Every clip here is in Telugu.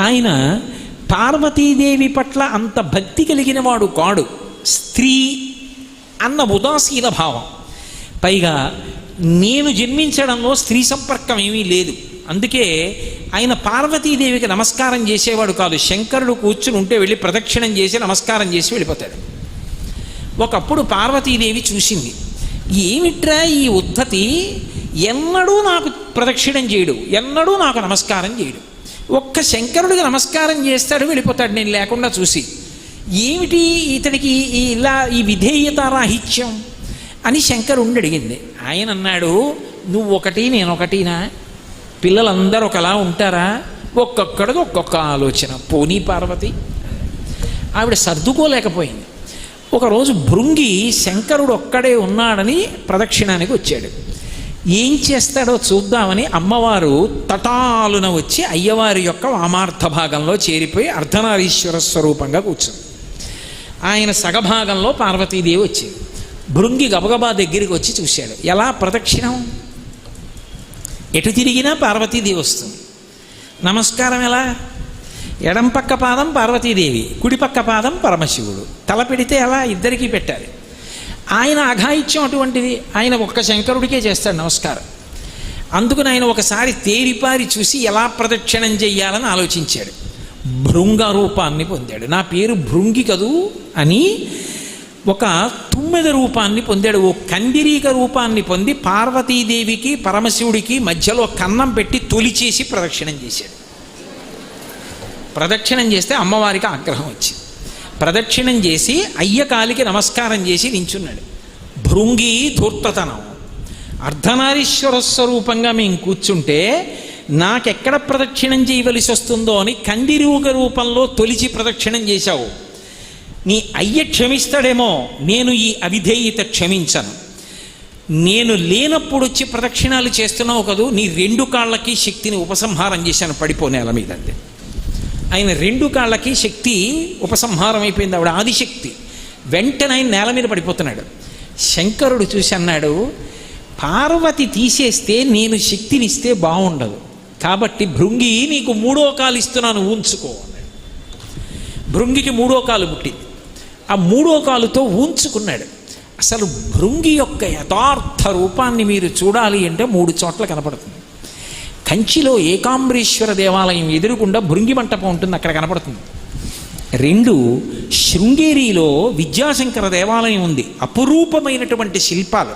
ఆయన పార్వతీదేవి పట్ల అంత భక్తి కలిగిన వాడు కాడు. స్త్రీ అన్న ఉదాసీన భావం. పైగా నేను జన్మించడంలో స్త్రీ సంపర్కం ఏమీ లేదు. అందుకే ఆయన పార్వతీదేవికి నమస్కారం చేసేవాడు కాదు. శంకరుడు కూర్చుని ఉంటే వెళ్ళి ప్రదక్షిణం చేసి నమస్కారం చేసి వెళ్ళిపోతాడు. ఒకప్పుడు పార్వతీదేవి చూసింది, ఏమిట్రా ఈ ఉద్ధతి ఎన్నడూ నాకు ప్రదక్షిణం చేయడు, ఎన్నడూ నాకు నమస్కారం చేయడు, ఒక్క శంకరుడికి నమస్కారం చేస్తాడు వెళ్ళిపోతాడు నేను లేకుండా చూసి, ఏమిటి ఇతనికి ఇలా ఈ విధేయతారాహిత్యం అని శంకరుణ్ణి అడిగింది. ఆయన అన్నాడు, నువ్వు ఒకటి నేనొకటినా? పిల్లలందరూ ఒకలా ఉంటారా? ఒక్కొక్కడికి ఒక్కొక్క ఆలోచన. పోనీ పార్వతి. ఆవిడ సర్దుకోలేకపోయింది. ఒకరోజు భృంగి శంకరుడు ఒక్కడే ఉన్నాడని ప్రదక్షిణానికి వచ్చాడు. ఏం చేస్తాడో చూద్దామని అమ్మవారు తటాలున వచ్చి అయ్యవారి యొక్క వామార్థ భాగంలో చేరిపోయి అర్ధనారీశ్వర స్వరూపంగా కూర్చుంది. ఆయన సగభాగంలో పార్వతీదేవి వచ్చింది. భృంగి గబగబా దగ్గరికి వచ్చి చూశాడు. ఎలా ప్రదక్షిణం? ఎటు తిరిగినా పార్వతీదేవి వస్తుంది. నమస్కారం ఎలా? ఎడం పక్క పాదం పార్వతీదేవి, కుడి పక్క పాదం పరమశివుడు. తల పెడితే ఎలా? ఇద్దరికీ పెట్టాలి. ఆయన అఘాయిత్యం అటువంటిది. ఆయన ఒక్క శంకరుడికే చేస్తాడు నమస్కారం. అందుకని ఆయన ఒకసారి తేరిపారి చూసి ఎలా ప్రదక్షిణం చెయ్యాలని ఆలోచించాడు. భృంగ రూపాన్ని పొందాడు. నా పేరు భృంగి కదూ అని ఒక తుమ్మెద రూపాన్ని పొందాడు. ఓ కందిరీక రూపాన్ని పొంది పార్వతీదేవికి పరమశివుడికి మధ్యలో కన్నం పెట్టి తొలిచేసి ప్రదక్షిణం చేశాడు. ప్రదక్షిణం చేస్తే అమ్మవారికి ఆగ్రహం వచ్చింది. ప్రదక్షిణం చేసి అయ్యకాలికి నమస్కారం చేసి నించున్నాడు. భృంగి ధూర్తతనం. అర్ధనారీశ్వర స్వరూపంగా మేము కూర్చుంటే నాకెక్కడ ప్రదక్షిణం చేయవలసి వస్తుందో అని కందిరీక రూపంలో తొలిచి ప్రదక్షిణం చేశావు. నీ అయ్య క్షమిస్తాడేమో, నేను ఈ అవిధేయత క్షమించను. నేను లేనప్పుడు వచ్చి ప్రదక్షిణాలు చేస్తున్నావు కదూ, నీ రెండు కాళ్ళకి శక్తిని ఉపసంహారం చేశాను, పడిపో నేల మీద అంతే. ఆయన రెండు కాళ్ళకి శక్తి ఉపసంహారం అయిపోయింది, ఆవిడ ఆదిశక్తి. వెంటనే ఆయన నేల మీద పడిపోతున్నాడు. శంకరుడు చూసి అన్నాడు, పార్వతి తీసేస్తే నేను శక్తినిస్తే బాగుండదు, కాబట్టి భృంగి నీకు మూడో కాలు ఇస్తున్నాను ఊంచుకో అన్నాడు. భృంగికి మూడో కాలు పుట్టింది. ఆ మూడో కాలుతో ఊంచుకున్నాడు. అసలు భృంగి యొక్క యథార్థ రూపాన్ని మీరు చూడాలి అంటే 3 చోట్ల కనపడుతుంది. కంచిలో ఏకాంబరేశ్వర దేవాలయం ఎదురుగుండా భృంగి మంటపం ఉంటుంది, అక్కడ కనపడుతుంది. 2 శృంగేరిలో విద్యాశంకర దేవాలయం ఉంది, అపురూపమైనటువంటి శిల్పాలు.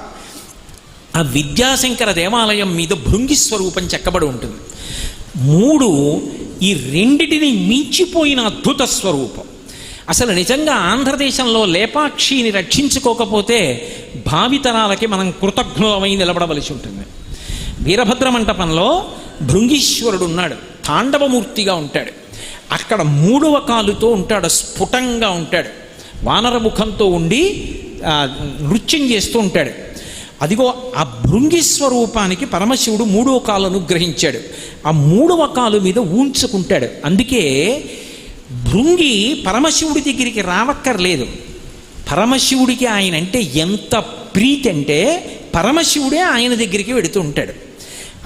ఆ విద్యాశంకర దేవాలయం మీద భృంగి స్వరూపం చెక్కబడి ఉంటుంది. 3 ఈ రెండిటిని మించిపోయిన అద్భుత స్వరూపం. అసలు నిజంగా ఆంధ్రదేశంలో లేపాక్షిని రక్షించుకోకపోతే భావితరాలకి మనం కృతజ్ఞులమై నిలబడవలసి ఉంటుంది. వీరభద్ర మంటపంలో భృంగీశ్వరుడు ఉన్నాడు, తాండవమూర్తిగా ఉంటాడు. అక్కడ 3వ కాలుతో ఉంటాడు, స్ఫుటంగా ఉంటాడు, వానరముఖంతో ఉండి నృత్యం చేస్తూ ఉంటాడు. అదిగో ఆ భృంగి స్వరూపానికి పరమశివుడు 3వ కాలు అనుగ్రహించాడు. ఆ 3వ కాలు మీద ఊంచుకుంటాడు. అందుకే భృంగి పరమశివుడి దగ్గరికి రావక్కర్లేదు. పరమశివుడికి ఆయన అంటే ఎంత ప్రీతి అంటే పరమశివుడే ఆయన దగ్గరికి వెడుతూ ఉంటాడు.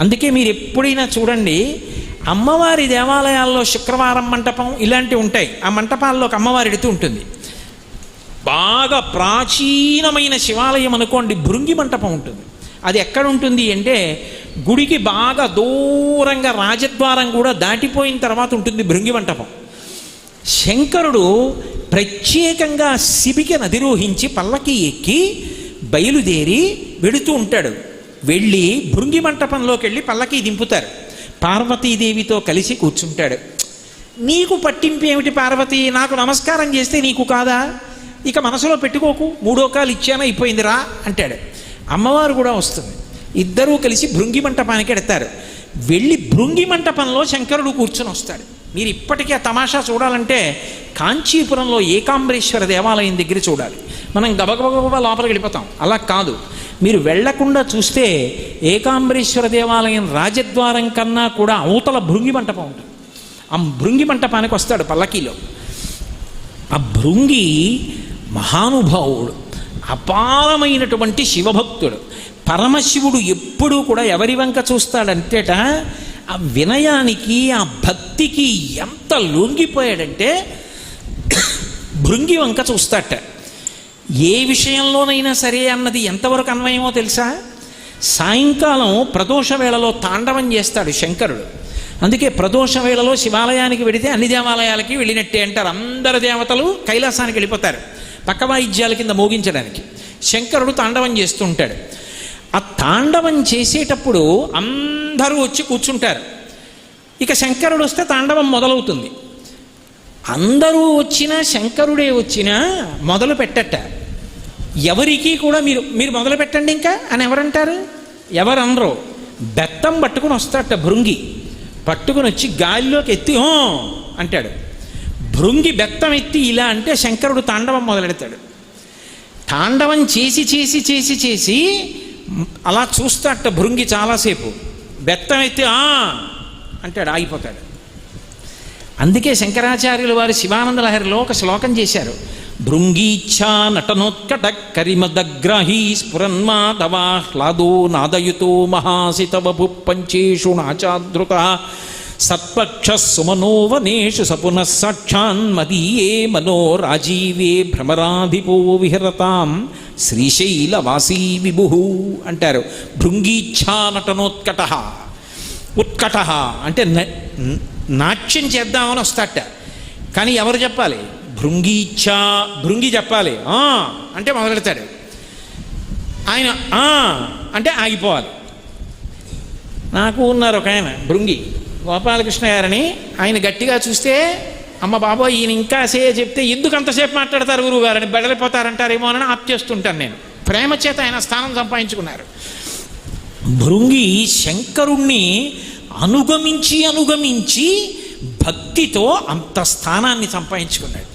అందుకే మీరు ఎప్పుడైనా చూడండి, అమ్మవారి దేవాలయాల్లో శుక్రవారం మంటపం ఇలాంటివి ఉంటాయి. ఆ మంటపాల్లోకి అమ్మవారి ఎడుతూ ఉంటుంది. బాగా ప్రాచీనమైన శివాలయం అనుకోండి, భృంగి మంటపం ఉంటుంది. అది ఎక్కడ ఉంటుంది అంటే గుడికి బాగా దూరంగా రాజద్వారం కూడా దాటిపోయిన తర్వాత ఉంటుంది భృంగి మంటపం. శంకరుడు ప్రత్యేకంగా శిబికను అధిరోహించి పల్లకి ఎక్కి బయలుదేరి వెడుతూ ఉంటాడు. వెళ్ళి భృంగి మంటపంలోకి వెళ్ళి పల్లకి దింపుతారు. పార్వతీదేవితో కలిసి కూర్చుంటాడు. నీకు పట్టింపు ఏమిటి పార్వతి, నాకు నమస్కారం చేస్తే నీకు కాదా, ఇక మనసులో పెట్టుకోకు, 3వ కాలు ఇచ్చానా అయిపోయిందిరా అంటాడు. అమ్మవారు కూడా వస్తుంది. ఇద్దరూ కలిసి భృంగి మంటపానికి ఎడతారు. వెళ్ళి భృంగి మంటపంలో శంకరుడు కూర్చొని వస్తాడు. మీరు ఇప్పటికీ ఆ తమాషా చూడాలంటే కాంచీపురంలో ఏకాంబరేశ్వర దేవాలయం దగ్గర చూడాలి. మనం గబగబగబా లోపలికి వెళ్ళిపోతాం, అలా కాదు. మీరు వెళ్లకుండా చూస్తే ఏకాంబరేశ్వర దేవాలయం రాజద్వారం కన్నా కూడా అవతల భృంగి మంటపం ఉంటుంది. ఆ భృంగి మంటపానికి వస్తాడు పల్లకీలో. ఆ భృంగి మహానుభావుడు, అపారమైనటువంటి శివభక్తుడు. పరమశివుడు ఎప్పుడూ కూడా ఎవరి వంక చూస్తాడంతేట, ఆ వినయానికి, ఆ భక్తికి ఎంత లొంగిపోయాడంటే భృంగి వంక చూస్తాట. ఏ విషయంలోనైనా సరే అన్నది ఎంతవరకు అన్వయమో తెలుసా? సాయంకాలం ప్రదోష వేళలో తాండవం చేస్తాడు శంకరుడు. అందుకే ప్రదోష వేళలో శివాలయానికి వెడితే అన్ని దేవాలయాలకి వెళ్ళినట్టే అంటారు. అందరు దేవతలు కైలాసానికి వెళ్ళిపోతారు పక్క వాయిద్యాల కింద మోగించడానికి. శంకరుడు తాండవం చేస్తూ ఉంటాడు. ఆ తాండవం చేసేటప్పుడు అందరూ వచ్చి కూర్చుంటారు. ఇక శంకరుడు వస్తే తాండవం మొదలవుతుంది. అందరూ వచ్చినా శంకరుడే వచ్చినా మొదలు పెట్టట. ఎవరికి కూడా మీరు మొదలు పెట్టండి ఇంకా అని ఎవరంటారు? ఎవరనరు. బెత్తం పట్టుకుని వస్తాడట భృంగి. పట్టుకుని వచ్చి గాలిలోకి ఎత్తి అంటాడు. భృంగి బెత్తం ఎత్తి ఇలా అంటే శంకరుడు తాండవం మొదలెడతాడు. తాండవం చేసి చేసి చేసి చేసి అలా చూస్తాడట భృంగి చాలాసేపు. బెత్తం ఎత్తి అంటాడు, ఆగిపోతాడు. అందుకే శంకరాచార్యులు వారు శివానంద లహరిలో ఒక శ్లోకం చేశారు. భృంగీచ్ఛా నటనోత్కట కరిమదగ్రాహీ స్ఫురన్మాధవాహ్లాదో నాదయుతో మహాసితవపు పంచేషు నాచాదృత సత్పక్ష సుమనోవనేషు సపునః సాక్షాన్మదీయే మనో రాజీవే భ్రమరాధిపో విహరతాం శ్రీశైలవాసీ విభు అంటారు. భృంగీచ్ఛా నటనోత్కట. ఉత్కట అంటే నాట్యం చేద్దామని వస్తాట. కానీ ఎవరు చెప్పాలి? భృంగీచ్ఛా, భృంగి చెప్పాలి. అంటే మొదలెడతాడు ఆయన. అంటే ఆగిపోవాలి. నాకు ఉన్నారు ఒక ఆయన భృంగి, గోపాలకృష్ణ గారని. ఆయన గట్టిగా చూస్తే అమ్మ బాబోయ్ ఈయన ఇంకా చెప్తే ఎందుకు అంతసేపు మాట్లాడతారు గురువు గారని బెడలిపోతారంటారేమో అని ఆప్ చేస్తుంటాను నేను. ప్రేమ చేత ఆయన స్థానం సంపాదించుకున్నారు. భృంగి శంకరుణ్ణి అనుగమించి అనుగమించి భక్తితో అంత స్థానాన్ని సంపాదించుకున్నాడు.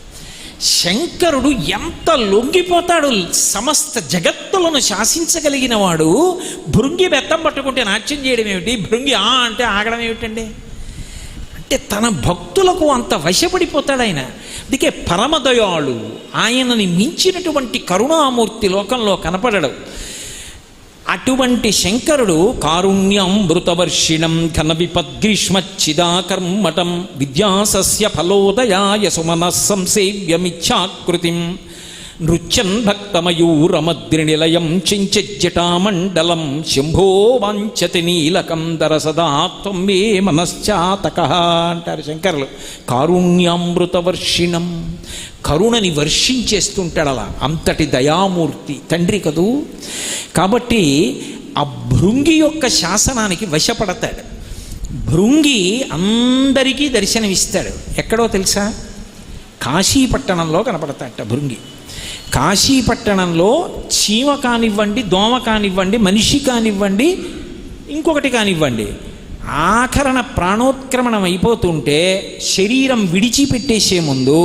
శంకరుడు ఎంత లొంగిపోతాడు, సమస్త జగత్తులను శాసించగలిగిన వాడు భృంగి బెత్తం పట్టుకుంటే నాట్యం చేయడం ఏమిటి? భృంగి అంటే ఆగడం ఏమిటండి? అంటే తన భక్తులకు అంత వశపడిపోతాడు ఆయన. అందుకే పరమదయాళు, ఆయనని మించినటువంటి కరుణామూర్తి లోకంలో కనపడడు. అటువంటి శంకరుడు కారుణ్యామృతవర్షిణం ఘన విపద్గ్రీష్మచ్చిదాకర్మటం విద్యాసస్య ఫలోదయాయ సుమనః సంసేవ్యమిచ్ఛాకృతిం నృత్యన్ భక్తమయూరమద్రినిలయం చించజ్జటామండలం శంభో వాంఛతి నీలకం దరసదా త్వం మే మనశ్చాతకః అంటారు శంకరులు. కారుణ్యామృతవర్షిణం, కరుణని వర్షించేస్తుంటాడు. అలా అంతటి దయామూర్తి తండ్రి కదూ. కాబట్టి ఆ భృంగి యొక్క శాసనానికి వశపడతాడు. భృంగి అందరికీ దర్శనమిస్తాడు. ఎక్కడో తెలుసా? కాశీపట్టణంలో కనపడతాడట భృంగి. కాశీపట్టణంలో చీమ కానివ్వండి, దోమ కానివ్వండి, మనిషి కానివ్వండి, ఇంకొకటి కానివ్వండి, ఆఖరణ ప్రాణోత్క్రమణం అయిపోతుంటే శరీరం విడిచిపెట్టేసే ముందు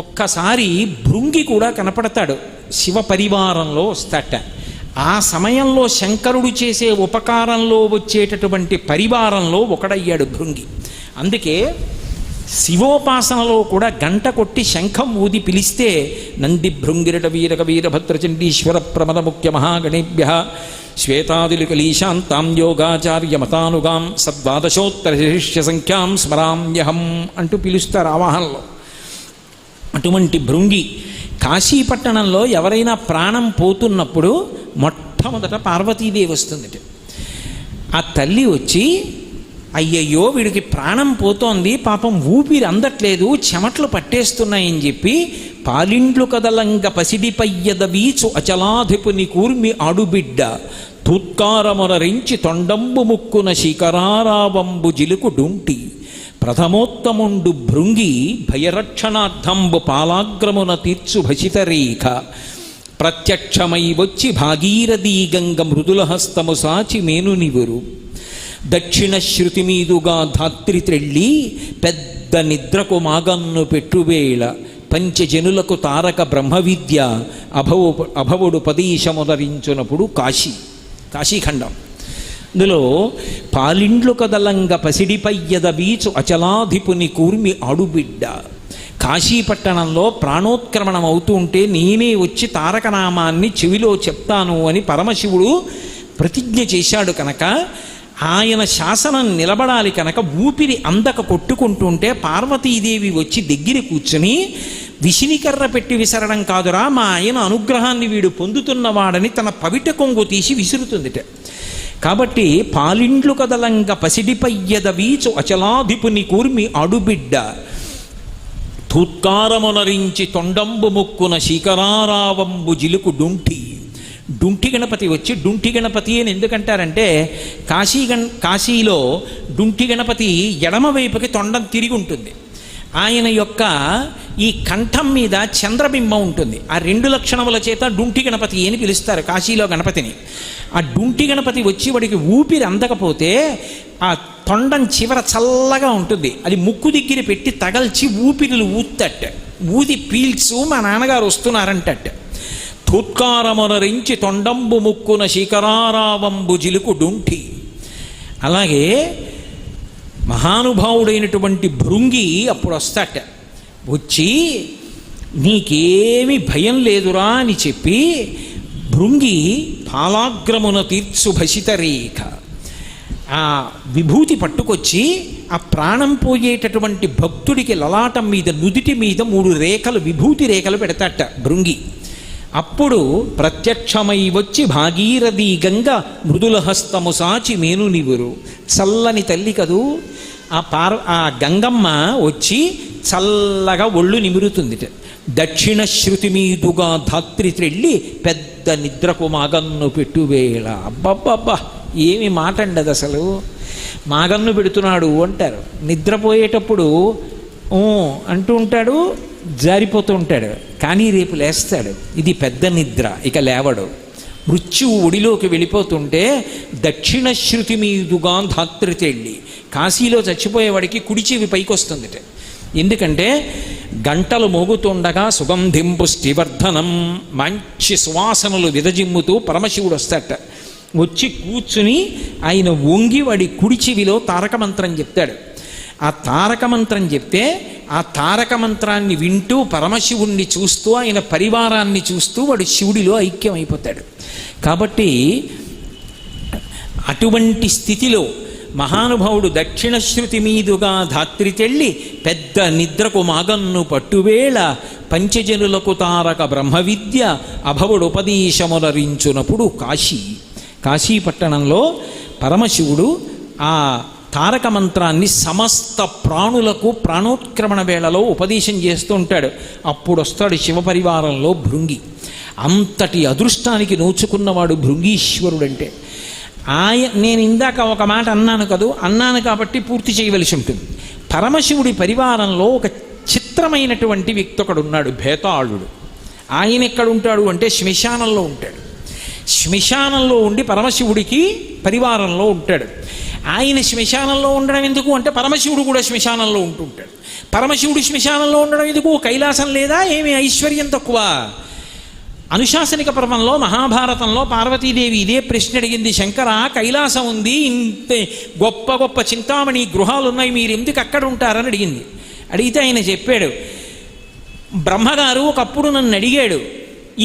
ఒక్కసారి భృంగి కూడా కనపడతాడు. శివ పరివారంలో వస్తాట. ఆ సమయంలో శంకరుడు చేసే ఉపకారంలో వచ్చేటటువంటి పరివారంలో ఒకడయ్యాడు భృంగి. అందుకే శివోపాసనలో కూడా గంట కొట్టి శంఖం ఊది పిలిస్తే నంది భృంగిరట వీరక వీరభద్రచండీశ్వర ప్రమద ముఖ్య మహాగణేభ్య శ్వేతాదిలికలీశాంతాం యోగాచార్యమతానుగాం సద్వాదశోత్తర శిష్య సంఖ్యాం స్మరామ్యహం అంటూ పిలుస్తారు ఆవాహనలో. అటువంటి భృంగి కాశీపట్టణంలో ఎవరైనా ప్రాణం పోతున్నప్పుడు మొట్టమొదట పార్వతీదేవి వస్తుందట. ఆ తల్లి వచ్చి అయ్యయ్యో వీడికి ప్రాణం పోతోంది, పాపం ఊపిరి అందట్లేదు, చెమట్లు పట్టేస్తున్నాయని చెప్పి పాలిండ్లు కదలంగ పసిడిపయ్యద వీచు అచలాధిపుని కూర్మి ఆడుబిడ్డ తూత్కారమునరించి తొండంబు ముక్కున శిఖరారావంబు జిలుకు డుంటి ప్రథమోత్తముండు భృంగి భయరక్షణార్థంబు పాలాగ్రమున తీర్చు భసితరేఖ ప్రత్యక్షమై వచ్చి భాగీరథీ గంగ మృదులహస్తము సాచి మేనునివురు దక్షిణ శృతి మీదుగా ధాత్రి త్రెళ్ళి పెద్ద నిద్రకు మాగన్ను పెట్టువేళ పంచజనులకు తారక బ్రహ్మ విద్య అభవుడు పదీశముదరించునప్పుడు కాశీఖండం. అందులో పాలిండ్లు కదలంగ పసిడిపయ్యద బీచు అచలాధిపుని కూర్మి ఆడుబిడ్డ. కాశీపట్టణంలో ప్రాణోత్క్రమణం అవుతూ ఉంటే నేనే వచ్చి తారకనామాన్ని చెవిలో చెప్తాను అని పరమశివుడు ప్రతిజ్ఞ చేశాడు కనుక ఆయన శాసనం నిలబడాలి కనుక ఊపిరి అందక కొట్టుకుంటుంటే పార్వతీదేవి వచ్చి దగ్గర కూర్చుని విసినికర్ర పెట్టి విసరడం కాదురా, మా ఆయన అనుగ్రహాన్ని వీడు పొందుతున్నవాడని తన పవిట కొంగు తీసి విసురుతుందిట. కాబట్టి పాలిండ్లు కదలంగ పసిడిపయ్యద వీచు అచలాధిపుని కూర్మి అడుబిడ్డ తూత్కారమునరించి తొండంబు ముక్కున శీకరారావంబు జిలుకు డుంటి గణపతి వచ్చి, డుంటి గణపతి అని ఎందుకంటారంటే కాశీలో డుంటి గణపతి ఎడమ వైపుకి తొండం తిరిగి ఉంటుంది. ఆయన యొక్క ఈ కంఠం మీద చంద్రబింబం ఉంటుంది. ఆ 2 లక్షణముల చేత డుంటి గణపతి అని పిలుస్తారు కాశీలో గణపతిని. ఆ డుంటి గణపతి వచ్చి వాడికి ఊపిరి అందకపోతే ఆ తొండం చివర చల్లగా ఉంటుంది, అది ముక్కు దగ్గర పెట్టి తగల్చి ఊపిరిలు ఊత్తట్ట, ఊది పీల్చు మా నాన్నగారు వస్తున్నారంటట్ట. తూత్కారమునరించి తొండంబు ముక్కున శీకరారావంబు జిలుకు డుంఠి. అలాగే మహానుభావుడైనటువంటి భృంగి అప్పుడు వస్తాట, వచ్చి నీకేమి భయం లేదురా అని చెప్పి భృంగి పాలాగ్రమున తీర్చు భసిత రేఖ ఆ విభూతి పట్టుకొచ్చి ఆ ప్రాణం పోయేటటువంటి భక్తుడికి లలాటం మీద నుదిటి మీద 3 రేఖలు విభూతి రేఖలు పెడతాట భృంగి. అప్పుడు ప్రత్యక్షమై వచ్చి భాగీరథి గంగ మృదుల హస్తము సాచి మేను నివురు. చల్లని తల్లి కదూ ఆ గంగమ్మ వచ్చి చల్లగా ఒళ్ళు నిమురుతుందిట. దక్షిణ శృతి మీదుగా ధాత్రి త్రెళ్ళి పెద్ద నిద్రకు మాగన్ను పెట్టువేళ. అబ్బబ్బబ్బా, ఏమి మాట అండి అది అసలు. మాగన్ను పెడుతున్నాడు అంటారు, నిద్రపోయేటప్పుడు అంటూ ఉంటాడు, జారిపోతూ ఉంటాడు, కానీ రేపు లేస్తాడు. ఇది పెద్ద నిద్ర, ఇక లేవడు. మృత్యువు ఒడిలోకి వెళ్ళిపోతుంటే దక్షిణ శృతి మీదుగా ధాత్రి తెళ్ళి, కాశీలో చచ్చిపోయేవాడికి కుడి చెవి పైకి వస్తుందిట. ఎందుకంటే గంటలు మోగుతుండగా సుగంధిం పుష్టివర్ధనం, మంచి సువాసనలు విదజిమ్ముతూ పరమశివుడు వస్తాట. వచ్చి కూర్చుని ఆయన వంగి వాడి కుడి చెవిలో తారక మంత్రం చెప్తాడు. ఆ తారక మంత్రం చెప్తే ఆ తారక మంత్రాన్ని వింటూ పరమశివుణ్ణి చూస్తూ ఆయన పరివారాన్ని చూస్తూ వాడు శివుడిలో ఐక్యమైపోతాడు. కాబట్టి అటువంటి స్థితిలో మహానుభావుడు దక్షిణ శృతి మీదుగా ధాత్రి తెళ్ళి పెద్ద నిద్రకు మాగన్ను పట్టువేళ పంచజనులకు తారక బ్రహ్మ విద్య అభవుడుపదేశములరించునప్పుడు కాశీ పట్టణంలో పరమశివుడు ఆ తారక మంత్రాన్ని సమస్త ప్రాణులకు ప్రాణోత్క్రమణ వేళలో ఉపదేశం చేస్తూ ఉంటాడు. అప్పుడు వస్తాడు శివపరివారంలో భృంగి. అంతటి అదృష్టానికి నోచుకున్నవాడు భృంగీశ్వరుడంటే. నేను ఇందాక ఒక మాట అన్నాను కాబట్టి పూర్తి చేయవలసి ఉంటుంది. పరమశివుడి పరివారంలో ఒక చిత్రమైనటువంటి వ్యక్తి ఒకడు ఉన్నాడు, భేతాళుడు. ఆయన ఎక్కడుంటాడు అంటే శ్మశానంలో ఉంటాడు. శ్మశానంలో ఉండి పరమశివుడికి పరివారంలో ఉంటాడు. ఆయన శ్మశానంలో ఉండడం ఎందుకు అంటే పరమశివుడు కూడా శ్మశానంలో ఉంటుంటాడు. పరమశివుడు శ్మశానంలో ఉండడం ఎందుకు? కైలాసం లేదా? ఏమి ఐశ్వర్యం తక్కువ? అనుశాసనిక పర్వంలో మహాభారతంలో పార్వతీదేవి ఇదే ప్రశ్న అడిగింది. శంకర, కైలాసం ఉంది, ఇంత గొప్ప గొప్ప చింతామణి గృహాలు ఉన్నాయి, మీరు ఎందుకు అక్కడ ఉంటారని అడిగింది. అడిగితే ఆయన చెప్పాడు, బ్రహ్మగారు ఒకప్పుడు నన్ను అడిగాడు,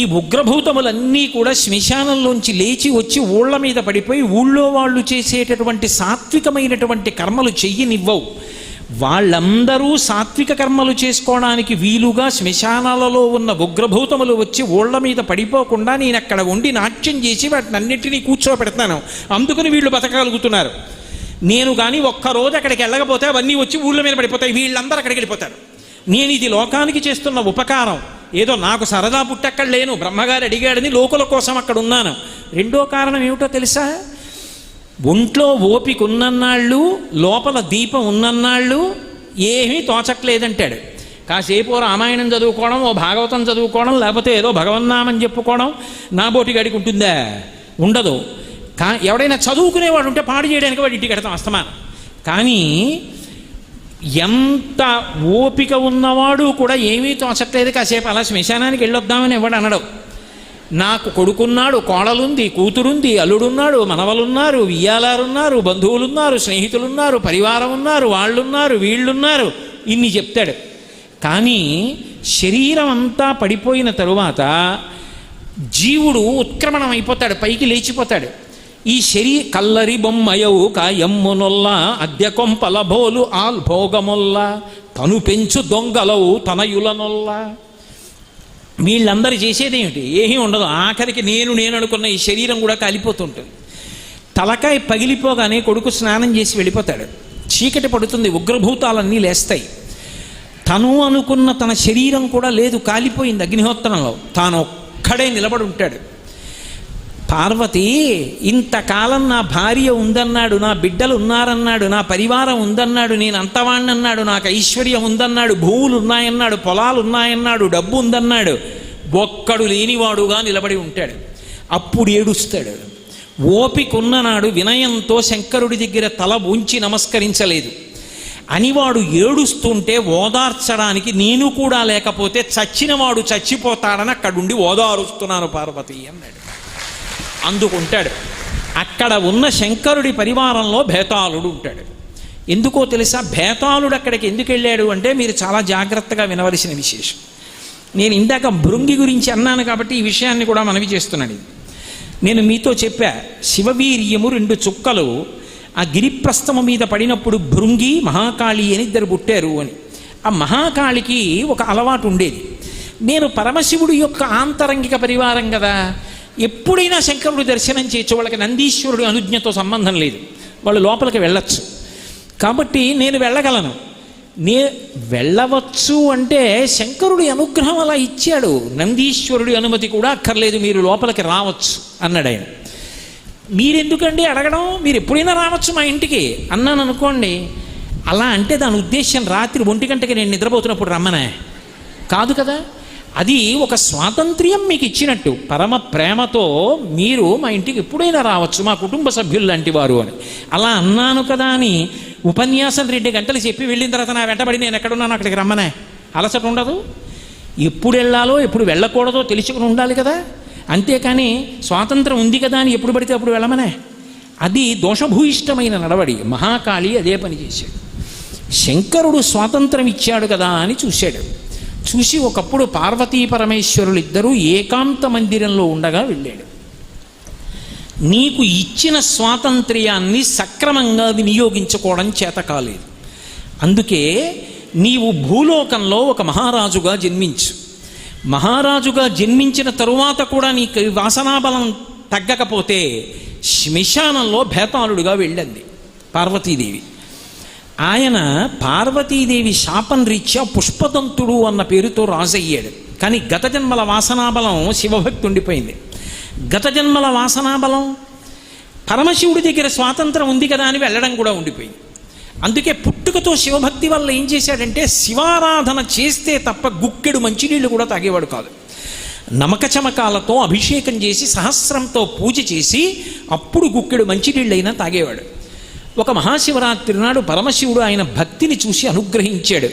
ఈ ఉగ్రభూతములన్నీ కూడా శ్మశానంలోంచి లేచి వచ్చి ఊళ్ళ మీద పడిపోయి ఊళ్ళో వాళ్ళు చేసేటటువంటి సాత్వికమైనటువంటి కర్మలు చెయ్యనివ్వవు, వాళ్ళందరూ సాత్విక కర్మలు చేసుకోవడానికి వీలుగా శ్మశానాలలో ఉన్న ఉగ్రభూతములు వచ్చి ఊళ్ళ మీద పడిపోకుండా నేను అక్కడ ఉండి నాట్యం చేసి వాటిని అన్నింటినీ కూర్చోబెడతాను, అందుకని వీళ్ళు బతకగలుగుతున్నారు. నేను కానీ ఒక్కరోజు అక్కడికి వెళ్ళకపోతే అవన్నీ వచ్చి ఊళ్ళ మీద పడిపోతాయి, వీళ్ళందరూ అక్కడికి వెళ్ళిపోతారు. నేను ఇది లోకానికి చేస్తున్న ఉపకారం, ఏదో నాకు సరదా పుట్టక్కడ లేను, బ్రహ్మగారు అడిగాడని లోకుల కోసం అక్కడ ఉన్నాను. రెండో కారణం ఏమిటో తెలుసా? ఒంట్లో ఓపిక ఉన్నన్నాళ్ళు, లోపల దీపం ఉన్నన్నాళ్ళు ఏమీ తోచట్లేదంటాడు. కాసేపు రామాయణం చదువుకోవడం, ఓ భాగవతం చదువుకోవడం, లేకపోతే ఏదో భగవన్నామని చెప్పుకోవడం నా బోటి గడికి ఉంటుందా? ఉండదు. ఎవడైనా చదువుకునేవాడు ఉంటే పాడు చేయడానికి వాడు ఇంటికి కడతాం అస్తమానం. కానీ ఎంత ఓపిక ఉన్నవాడు కూడా ఏమీ తోచట్లేదు, కాసేపు అలా శ్మశానానికి వెళ్ళొద్దామని ఎవడు అనడం. నాకు కొడుకున్నాడు, కోడలుంది, కూతురుంది, అల్లుడున్నాడు, మనవలున్నారు, వియ్యాలారున్నారు, బంధువులున్నారు, స్నేహితులున్నారు, పరివారం ఉన్నారు, వాళ్ళున్నారు, వీళ్ళున్నారు, ఇన్ని చెప్తాడు. కానీ శరీరం అంతా పడిపోయిన తరువాత జీవుడు ఉత్క్రమణం అయిపోతాడు, పైకి లేచిపోతాడు. ఈ కల్లరి బొమ్మయవు కాయమ్మునొల్ల అద్దె కొంపల బోలు ఆల్భోగమొల్ల తను పెంచు దొంగలవు తనయులనొల్ల. వీళ్ళందరూ చేసేదేమిటి? ఏమీ ఉండదు. ఆఖరికి నేను అనుకున్న ఈ శరీరం కూడా కాలిపోతుంటుంది. తలకాయ పగిలిపోగానే కొడుకు స్నానం చేసి వెళ్ళిపోతాడు. చీకటి పడుతుంది, ఉగ్రభూతాలన్నీ లేస్తాయి. తను అనుకున్న తన శరీరం కూడా లేదు, కాలిపోయింది అగ్నిహోత్రంలో. తాను ఒక్కడే నిలబడి ఉంటాడు. పార్వతి ఇంతకాలం నా భార్య ఉందన్నాడు, నా బిడ్డలు ఉన్నారన్నాడు, నా పరివారం ఉందన్నాడు, నేను అంతవాణ్ణన్నాడు, నాకు ఐశ్వర్యం ఉందన్నాడు, భూములు ఉన్నాయన్నాడు, పొలాలు ఉన్నాయన్నాడు, డబ్బు ఉందన్నాడు. ఒక్కడు లేనివాడుగా నిలబడి ఉంటాడు. అప్పుడు ఏడుస్తాడు. ఓపికన్ననాడు వినయంతో శంకరుడి దగ్గర తల ఉంచి నమస్కరించలేదు అని వాడు ఏడుస్తుంటే ఓదార్చడానికి నేను కూడా లేకపోతే చచ్చినవాడు చచ్చిపోతాడని అక్కడుండి ఓదారుస్తున్నాను పార్వతి అన్నాడు. అందుకుంటాడు. అక్కడ ఉన్న శంకరుడి పరివారంలో భేతాళుడు ఉంటాడు. ఎందుకో తెలుసా? భేతాళుడు అక్కడికి ఎందుకు వెళ్ళాడు అంటే మీరు చాలా జాగ్రత్తగా వినవలసిన విశేషం. నేను ఇందాక భృంగి గురించి అన్నాను కాబట్టి ఈ విషయాన్ని కూడా మనవి చేస్తున్నాను. నేను మీతో చెప్పా, శివవీర్యము 2 చుక్కలు ఆ గిరిప్రస్థము మీద పడినప్పుడు భృంగి మహాకాళి అని 2 పుట్టారు అని. ఆ మహాకాళికి ఒక అలవాటు ఉండేది. నేను పరమశివుడి యొక్క ఆంతరంగిక పరివారం కదా, ఎప్పుడైనా శంకరుడు దర్శనం చేయొచ్చు. వాళ్ళకి నందీశ్వరుడి అనుజ్ఞతో సంబంధం లేదు, వాళ్ళు లోపలికి వెళ్ళచ్చు. కాబట్టి నేను వెళ్ళగలను. వెళ్ళవచ్చు అంటే శంకరుడి అనుగ్రహం అలా ఇచ్చాడు. నందీశ్వరుడి అనుమతి కూడా అక్కర్లేదు, మీరు లోపలికి రావచ్చు అన్నాడు ఆయన. మీరెందుకండి అడగడం, మీరు ఎప్పుడైనా రావచ్చు మా ఇంటికి అన్నాను అనుకోండి. అలా అంటే దాని ఉద్దేశం రాత్రి 1 గంటకి నేను నిద్రపోతున్నప్పుడు రమ్మనే కాదు కదా. అది ఒక స్వాతంత్ర్యం మీకు ఇచ్చినట్టు. పరమ ప్రేమతో మీరు మా ఇంటికి ఎప్పుడైనా రావచ్చు, మా కుటుంబ సభ్యులు లాంటి వారు అని. అలా అన్నాను కదా అని ఉపన్యాసం 2 గంటలు చెప్పి వెళ్ళిన తర్వాత నా వెంటబడి నేను ఎక్కడున్నాను అక్కడికి రమ్మనే అలసట ఉండదు. ఎప్పుడు వెళ్ళాలో ఎప్పుడు వెళ్ళకూడదో తెలుసుకుని ఉండాలి కదా. అంతేకాని స్వాతంత్రం ఉంది కదా అని ఎప్పుడు పడితే అప్పుడు వెళ్ళమనే, అది దోషభూయిష్టమైన నడవడి. మహాకాళి అదే పని చేశాడు. శంకరుడు స్వాతంత్రం ఇచ్చాడు కదా అని చూశాడు. చూసి ఒకప్పుడు పార్వతీ పరమేశ్వరులు ఇద్దరూ ఏకాంత మందిరంలో ఉండగా వెళ్ళాడు. నీకు ఇచ్చిన స్వాతంత్ర్యాన్ని సక్రమంగా వినియోగించుకోవడం చేత కాలేదు, అందుకే నీవు భూలోకంలో ఒక మహారాజుగా జన్మించు. మహారాజుగా జన్మించిన తరువాత కూడా నీకు వాసనాబలం తగ్గకపోతే శ్మశానంలో భేతాళుడిగా వెళ్ళింది పార్వతీదేవి. ఆయన పార్వతీదేవి శాపం రీత్యా పుష్పదంతుడు అన్న పేరుతో రాజయ్యాడు. కానీ గత జన్మల వాసనాబలం శివభక్తి ఉండిపోయింది. గత జన్మల వాసనాబలం పరమశివుడి దగ్గర స్వాతంత్రం ఉంది కదా అని వెళ్ళడం కూడా ఉండిపోయింది. అందుకే పుట్టుకతో శివభక్తి వల్ల ఏం చేశాడంటే శివారాధన చేస్తే తప్ప గుక్కెడు మంచినీళ్ళు కూడా తాగేవాడు కాదు. నమకచమకాలతో అభిషేకం చేసి సహస్రంతో పూజ చేసి అప్పుడు గుక్కెడు మంచినీళ్ళైనా తాగేవాడు. ఒక మహాశివరాత్రి నాడు పరమశివుడు ఆయన భక్తిని చూసి అనుగ్రహించాడు.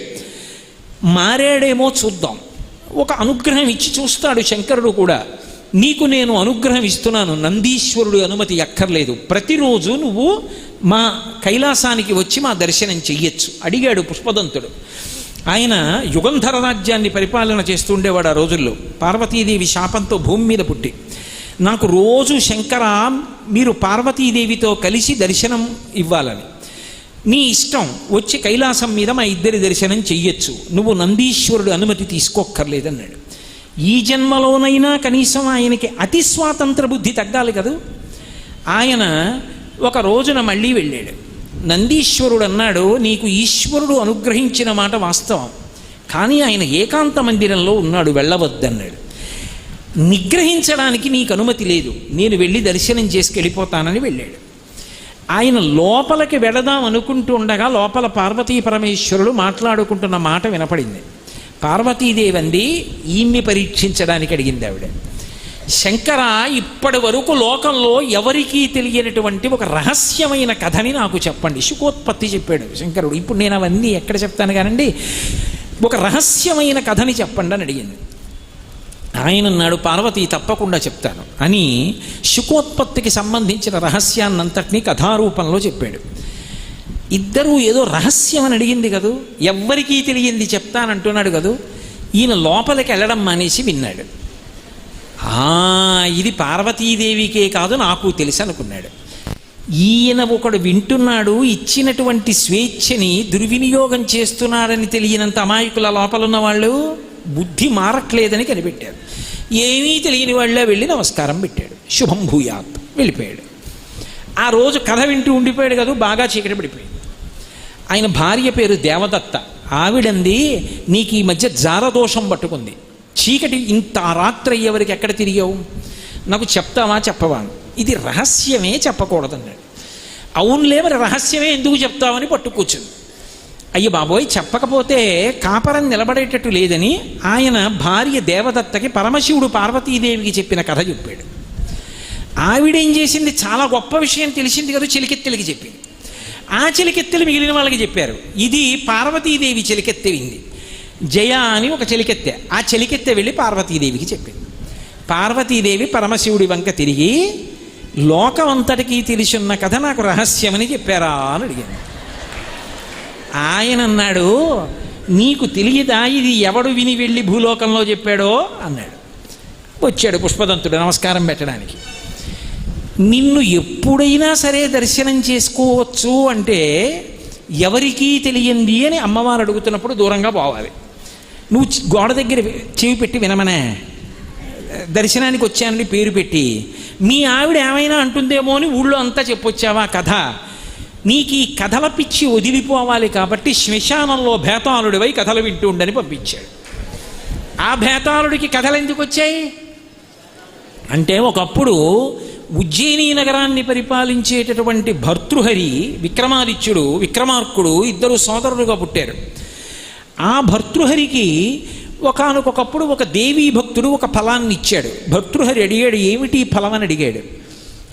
మారాడేమో చూద్దాం, ఒక అనుగ్రహం ఇచ్చి చూస్తాడు శంకరుడు కూడా. నీకు నేను అనుగ్రహం ఇస్తున్నాను, నందీశ్వరుడు అనుమతి అక్కర్లేదు, ప్రతిరోజు నువ్వు మా కైలాసానికి వచ్చి మా దర్శనం చెయ్యొచ్చు అడిగాడు పుష్పదంతుడు. ఆయన యుగంధర రాజ్యాన్ని పరిపాలన చేస్తుండేవాడు ఆ రోజుల్లో. పార్వతీదేవి శాపంతో భూమి మీద పుట్టి, నాకు రోజు శంకర మీరు పార్వతీదేవితో కలిసి దర్శనం ఇవ్వాలని, నీ ఇష్టం, వచ్చి కైలాసం మీద మా ఇద్దరి దర్శనం చెయ్యొచ్చు, నువ్వు నందీశ్వరుడు అనుమతి తీసుకోక్కర్లేదన్నాడు. ఈ జన్మలోనైనా కనీసం ఆయనకి అతి స్వాతంత్ర బుద్ధి తగ్గాలి కదా. ఆయన ఒక రోజున మళ్ళీ వెళ్ళాడు. నందీశ్వరుడు అన్నాడు, నీకు ఈశ్వరుడు అనుగ్రహించిన మాట వాస్తవం, కానీ ఆయన ఏకాంత మందిరంలో ఉన్నాడు, వెళ్ళవద్దన్నాడు. నిగ్రహించడానికి నీకు అనుమతి లేదు, నేను వెళ్ళి దర్శనం చేసుకెళ్ళిపోతానని వెళ్ళాడు. ఆయన లోపలికి వెళదాం అనుకుంటూ ఉండగా లోపల పార్వతీ పరమేశ్వరులు మాట్లాడుకుంటున్న మాట వినపడింది. పార్వతీదేవి అంది, ఈయన్ని పరీక్షించడానికి అడిగింది ఆవిడ. శంకర, ఇప్పటి వరకు లోకంలో ఎవరికీ తెలియనటువంటి ఒక రహస్యమైన కథని నాకు చెప్పండి. శుకోత్పత్తి చెప్పాడు శంకరుడు. ఇప్పుడు నేను అవన్నీ ఎక్కడ చెప్తాను కానండి, ఒక రహస్యమైన కథని చెప్పండి అని అడిగింది. ఆయన అన్నాడు, పార్వతి తప్పకుండా చెప్తాను అని శుకోత్పత్తికి సంబంధించిన రహస్యాన్నంతటినీ కథారూపంలో చెప్పాడు. ఇద్దరూ ఏదో రహస్యం అని అడిగింది కదూ, ఎవ్వరికీ తెలియంది చెప్తానంటున్నాడు కదూ. ఈయన లోపలికి వెళ్ళడం మానేసి విన్నాడు. ఇది పార్వతీదేవికే కాదు నాకు తెలుసు అనుకున్నాడు. ఈయన ఒకడు వింటున్నాడు, ఇచ్చినటువంటి స్వేచ్ఛని దుర్వినియోగం చేస్తున్నాడని తెలియనంత అమాయకుల లోపలున్న వాళ్ళు బుద్ధి మారట్లేదని కనిపెట్టారు. ఏమీ తెలియని వాళ్ళే వెళ్ళి నమస్కారం పెట్టాడు. శుభం భూయాత్ వెళ్ళిపోయాడు. ఆ రోజు కథ వింటూ ఉండిపోయాడు కదా, బాగా చీకటి పడిపోయింది. ఆయన భార్య పేరు దేవదత్త. ఆవిడంది, నీకు ఈ మధ్య జారదోషం పట్టుకుంది, చీకటి ఇంత రాత్రి అయ్యేవరకు ఎక్కడ తిరిగావు, నాకు చెప్తావా చెప్పవా? ఇది రహస్యమే, చెప్పకూడదన్నాడు. అవునులే, మరి రహస్యమే ఎందుకు చెప్తావని పట్టు కూర్చుంది. అయ్య బాబోయ్, చెప్పకపోతే కాపరం నిలబడేటట్టు లేదని ఆయన భార్య దేవదత్తకి పరమశివుడు పార్వతీదేవికి చెప్పిన కథ చెప్పాడు. ఆవిడేం చేసింది, చాలా గొప్ప విషయం తెలిసింది కదా, చెలికెత్తెలకి చెప్పింది. ఆ చెలికెత్తెలు మిగిలిన వాళ్ళకి చెప్పారు. ఇది పార్వతీదేవి చెలికెత్తె వింది. జయ అని ఒక చెలికెత్తె, ఆ చెలికెత్తె వెళ్ళి పార్వతీదేవికి చెప్పింది. పార్వతీదేవి పరమశివుడి వంక తిరిగి, లోకమంతటికీ తెలిసున్న కథ నాకు రహస్యమని చెప్పారా అని అడిగాను. ఆయన అన్నాడు, నీకు తెలియదా ఇది ఎవడు విని వెళ్ళి భూలోకంలో చెప్పాడో అన్నాడు. వచ్చాడు పుష్పదంతుడు నమస్కారం పెట్టడానికి. నిన్ను ఎప్పుడైనా సరే దర్శనం చేసుకోవచ్చు అంటే ఎవరికీ తెలియంది అని అమ్మవారు అడుగుతున్నప్పుడు దూరంగా పోవాలి. నువ్వు గోడ దగ్గర చెవి పెట్టి వినమనే, దర్శనానికి వచ్చానని పేరు పెట్టి మీ ఆవిడ ఏమైనా అంటుందేమో అని ఊళ్ళో అంతా చెప్పొచ్చావా కథ. నీకు ఈ కథల పిచ్చి వదిలిపోవాలి కాబట్టి శ్మశానంలో భేతాళుడివై కథలు వింటూ ఉండని పంపించాడు. ఆ భేతాళుడికి కథలు ఎందుకు వచ్చాయి అంటే, ఒకప్పుడు ఉజ్జయిని నగరాన్ని పరిపాలించేటటువంటి భర్తృహరి విక్రమాదిత్యుడు, విక్రమార్కుడు ఇద్దరు సోదరులుగా పుట్టారు. ఆ భర్తృహరికి ఒకానొకప్పుడు ఒక దేవీ భక్తుడు ఒక ఫలాన్ని ఇచ్చాడు. భర్తృహరి అడిగాడు, ఏమిటి ఫలం అని అడిగాడు.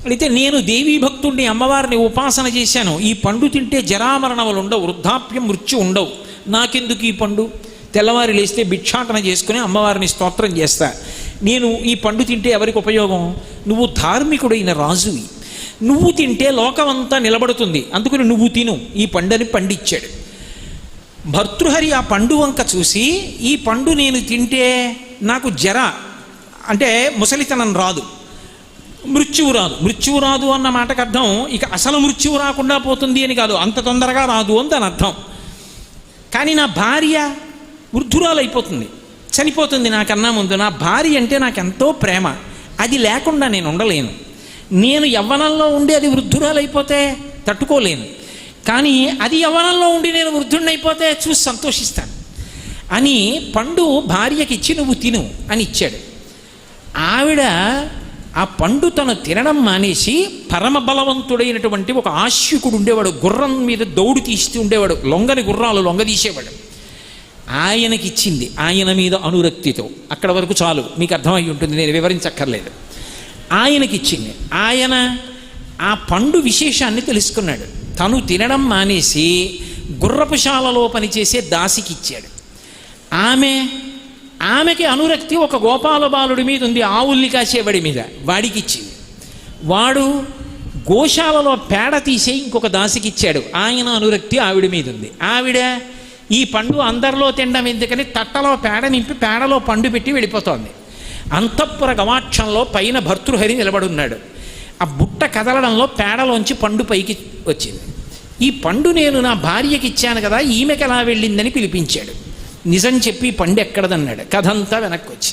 అయితే నేను దేవీ భక్తుడిని, అమ్మవారిని ఉపాసన చేశాను, ఈ పండు తింటే జరామరణములు ఉండవు, వృద్ధాప్యం మృత్యు ఉండవు, నాకెందుకు ఈ పండు, తెల్లవారి లేస్తే భిక్షాటన చేసుకుని అమ్మవారిని స్తోత్రం చేస్తా, నేను ఈ పండు తింటే ఎవరికి ఉపయోగం, నువ్వు ధార్మికుడైన రాజువి, నువ్వు తింటే లోకమంతా నిలబడుతుంది, అందుకని నువ్వు తిను ఈ పండుని పండిచ్చాడు. భర్తృహరి ఆ పండు వంక చూసి, ఈ పండు నేను తింటే నాకు జర అంటే ముసలితనం రాదు, మృత్యువు రాదు. మృత్యువు రాదు అన్న మాటకు అర్థం ఇక అసలు మృత్యువు రాకుండా పోతుంది అని కాదు, అంత తొందరగా రాదు అని దాని అర్థం. కానీ నా భార్య వృద్ధురాలైపోతుంది, చనిపోతుంది నాకన్నా ముందు. నా భార్య అంటే నాకెంతో ప్రేమ, అది లేకుండా నేను ఉండలేను. నేను యవ్వనంలో ఉండి అది వృద్ధురాలైపోతే తట్టుకోలేను, కానీ అది యవ్వనంలో ఉండి నేను వృద్ధుడినైపోతే చూసి సంతోషిస్తాను అని పండు భార్యకి ఇచ్చి నువ్వు తిను అని ఇచ్చాడు. ఆవిడ ఆ పండు తను తినడం మానేసి పరమ బలవంతుడైనటువంటి ఒక ఆశ్యుకుడు ఉండేవాడు, గుర్రం మీద దౌడు తీస్తూ ఉండేవాడు, లొంగని గుర్రాలు లొంగదీసేవాడు, ఆయనకిచ్చింది. ఆయన మీద అనురక్తితో. అక్కడ వరకు చాలు, మీకు అర్థమై ఉంటుంది, నేను వివరించక్కర్లేదు. ఆయనకిచ్చింది. ఆయన ఆ పండు విశేషాన్ని తెలుసుకున్నాడు. తను తినడం మానేసి గుర్రపుశాలలో పనిచేసే దాసికి ఇచ్చాడు. ఆమెకి అనురక్తి ఒక గోపాల బాలుడి మీద ఉంది, ఆవుల్ని కాసేవాడి మీద, వాడికి ఇచ్చింది. వాడు గోశాలలో పేడ తీసే ఇంకొక దాసికి ఇచ్చాడు, ఆయన అనురక్తి ఆవిడ మీద ఉంది. ఆవిడ ఈ పండు అందరిలో తినడం ఎందుకని తట్టలో పేడ నింపి పేడలో పండు పెట్టి వెళ్ళిపోతోంది. అంతఃపుర గవాక్షంలో పైన భర్తృహరి నిలబడున్నాడు. ఆ బుట్ట కదలడంలో పేడలోంచి పండు పైకి వచ్చింది. ఈ పండు నేను నా భార్యకి ఇచ్చాను కదా, ఈమెకి ఎలా వెళ్ళిందని పిలిపించాడు. నిజం చెప్పి పండు ఎక్కడదన్నాడు. కథంతా వెనక్కి వచ్చి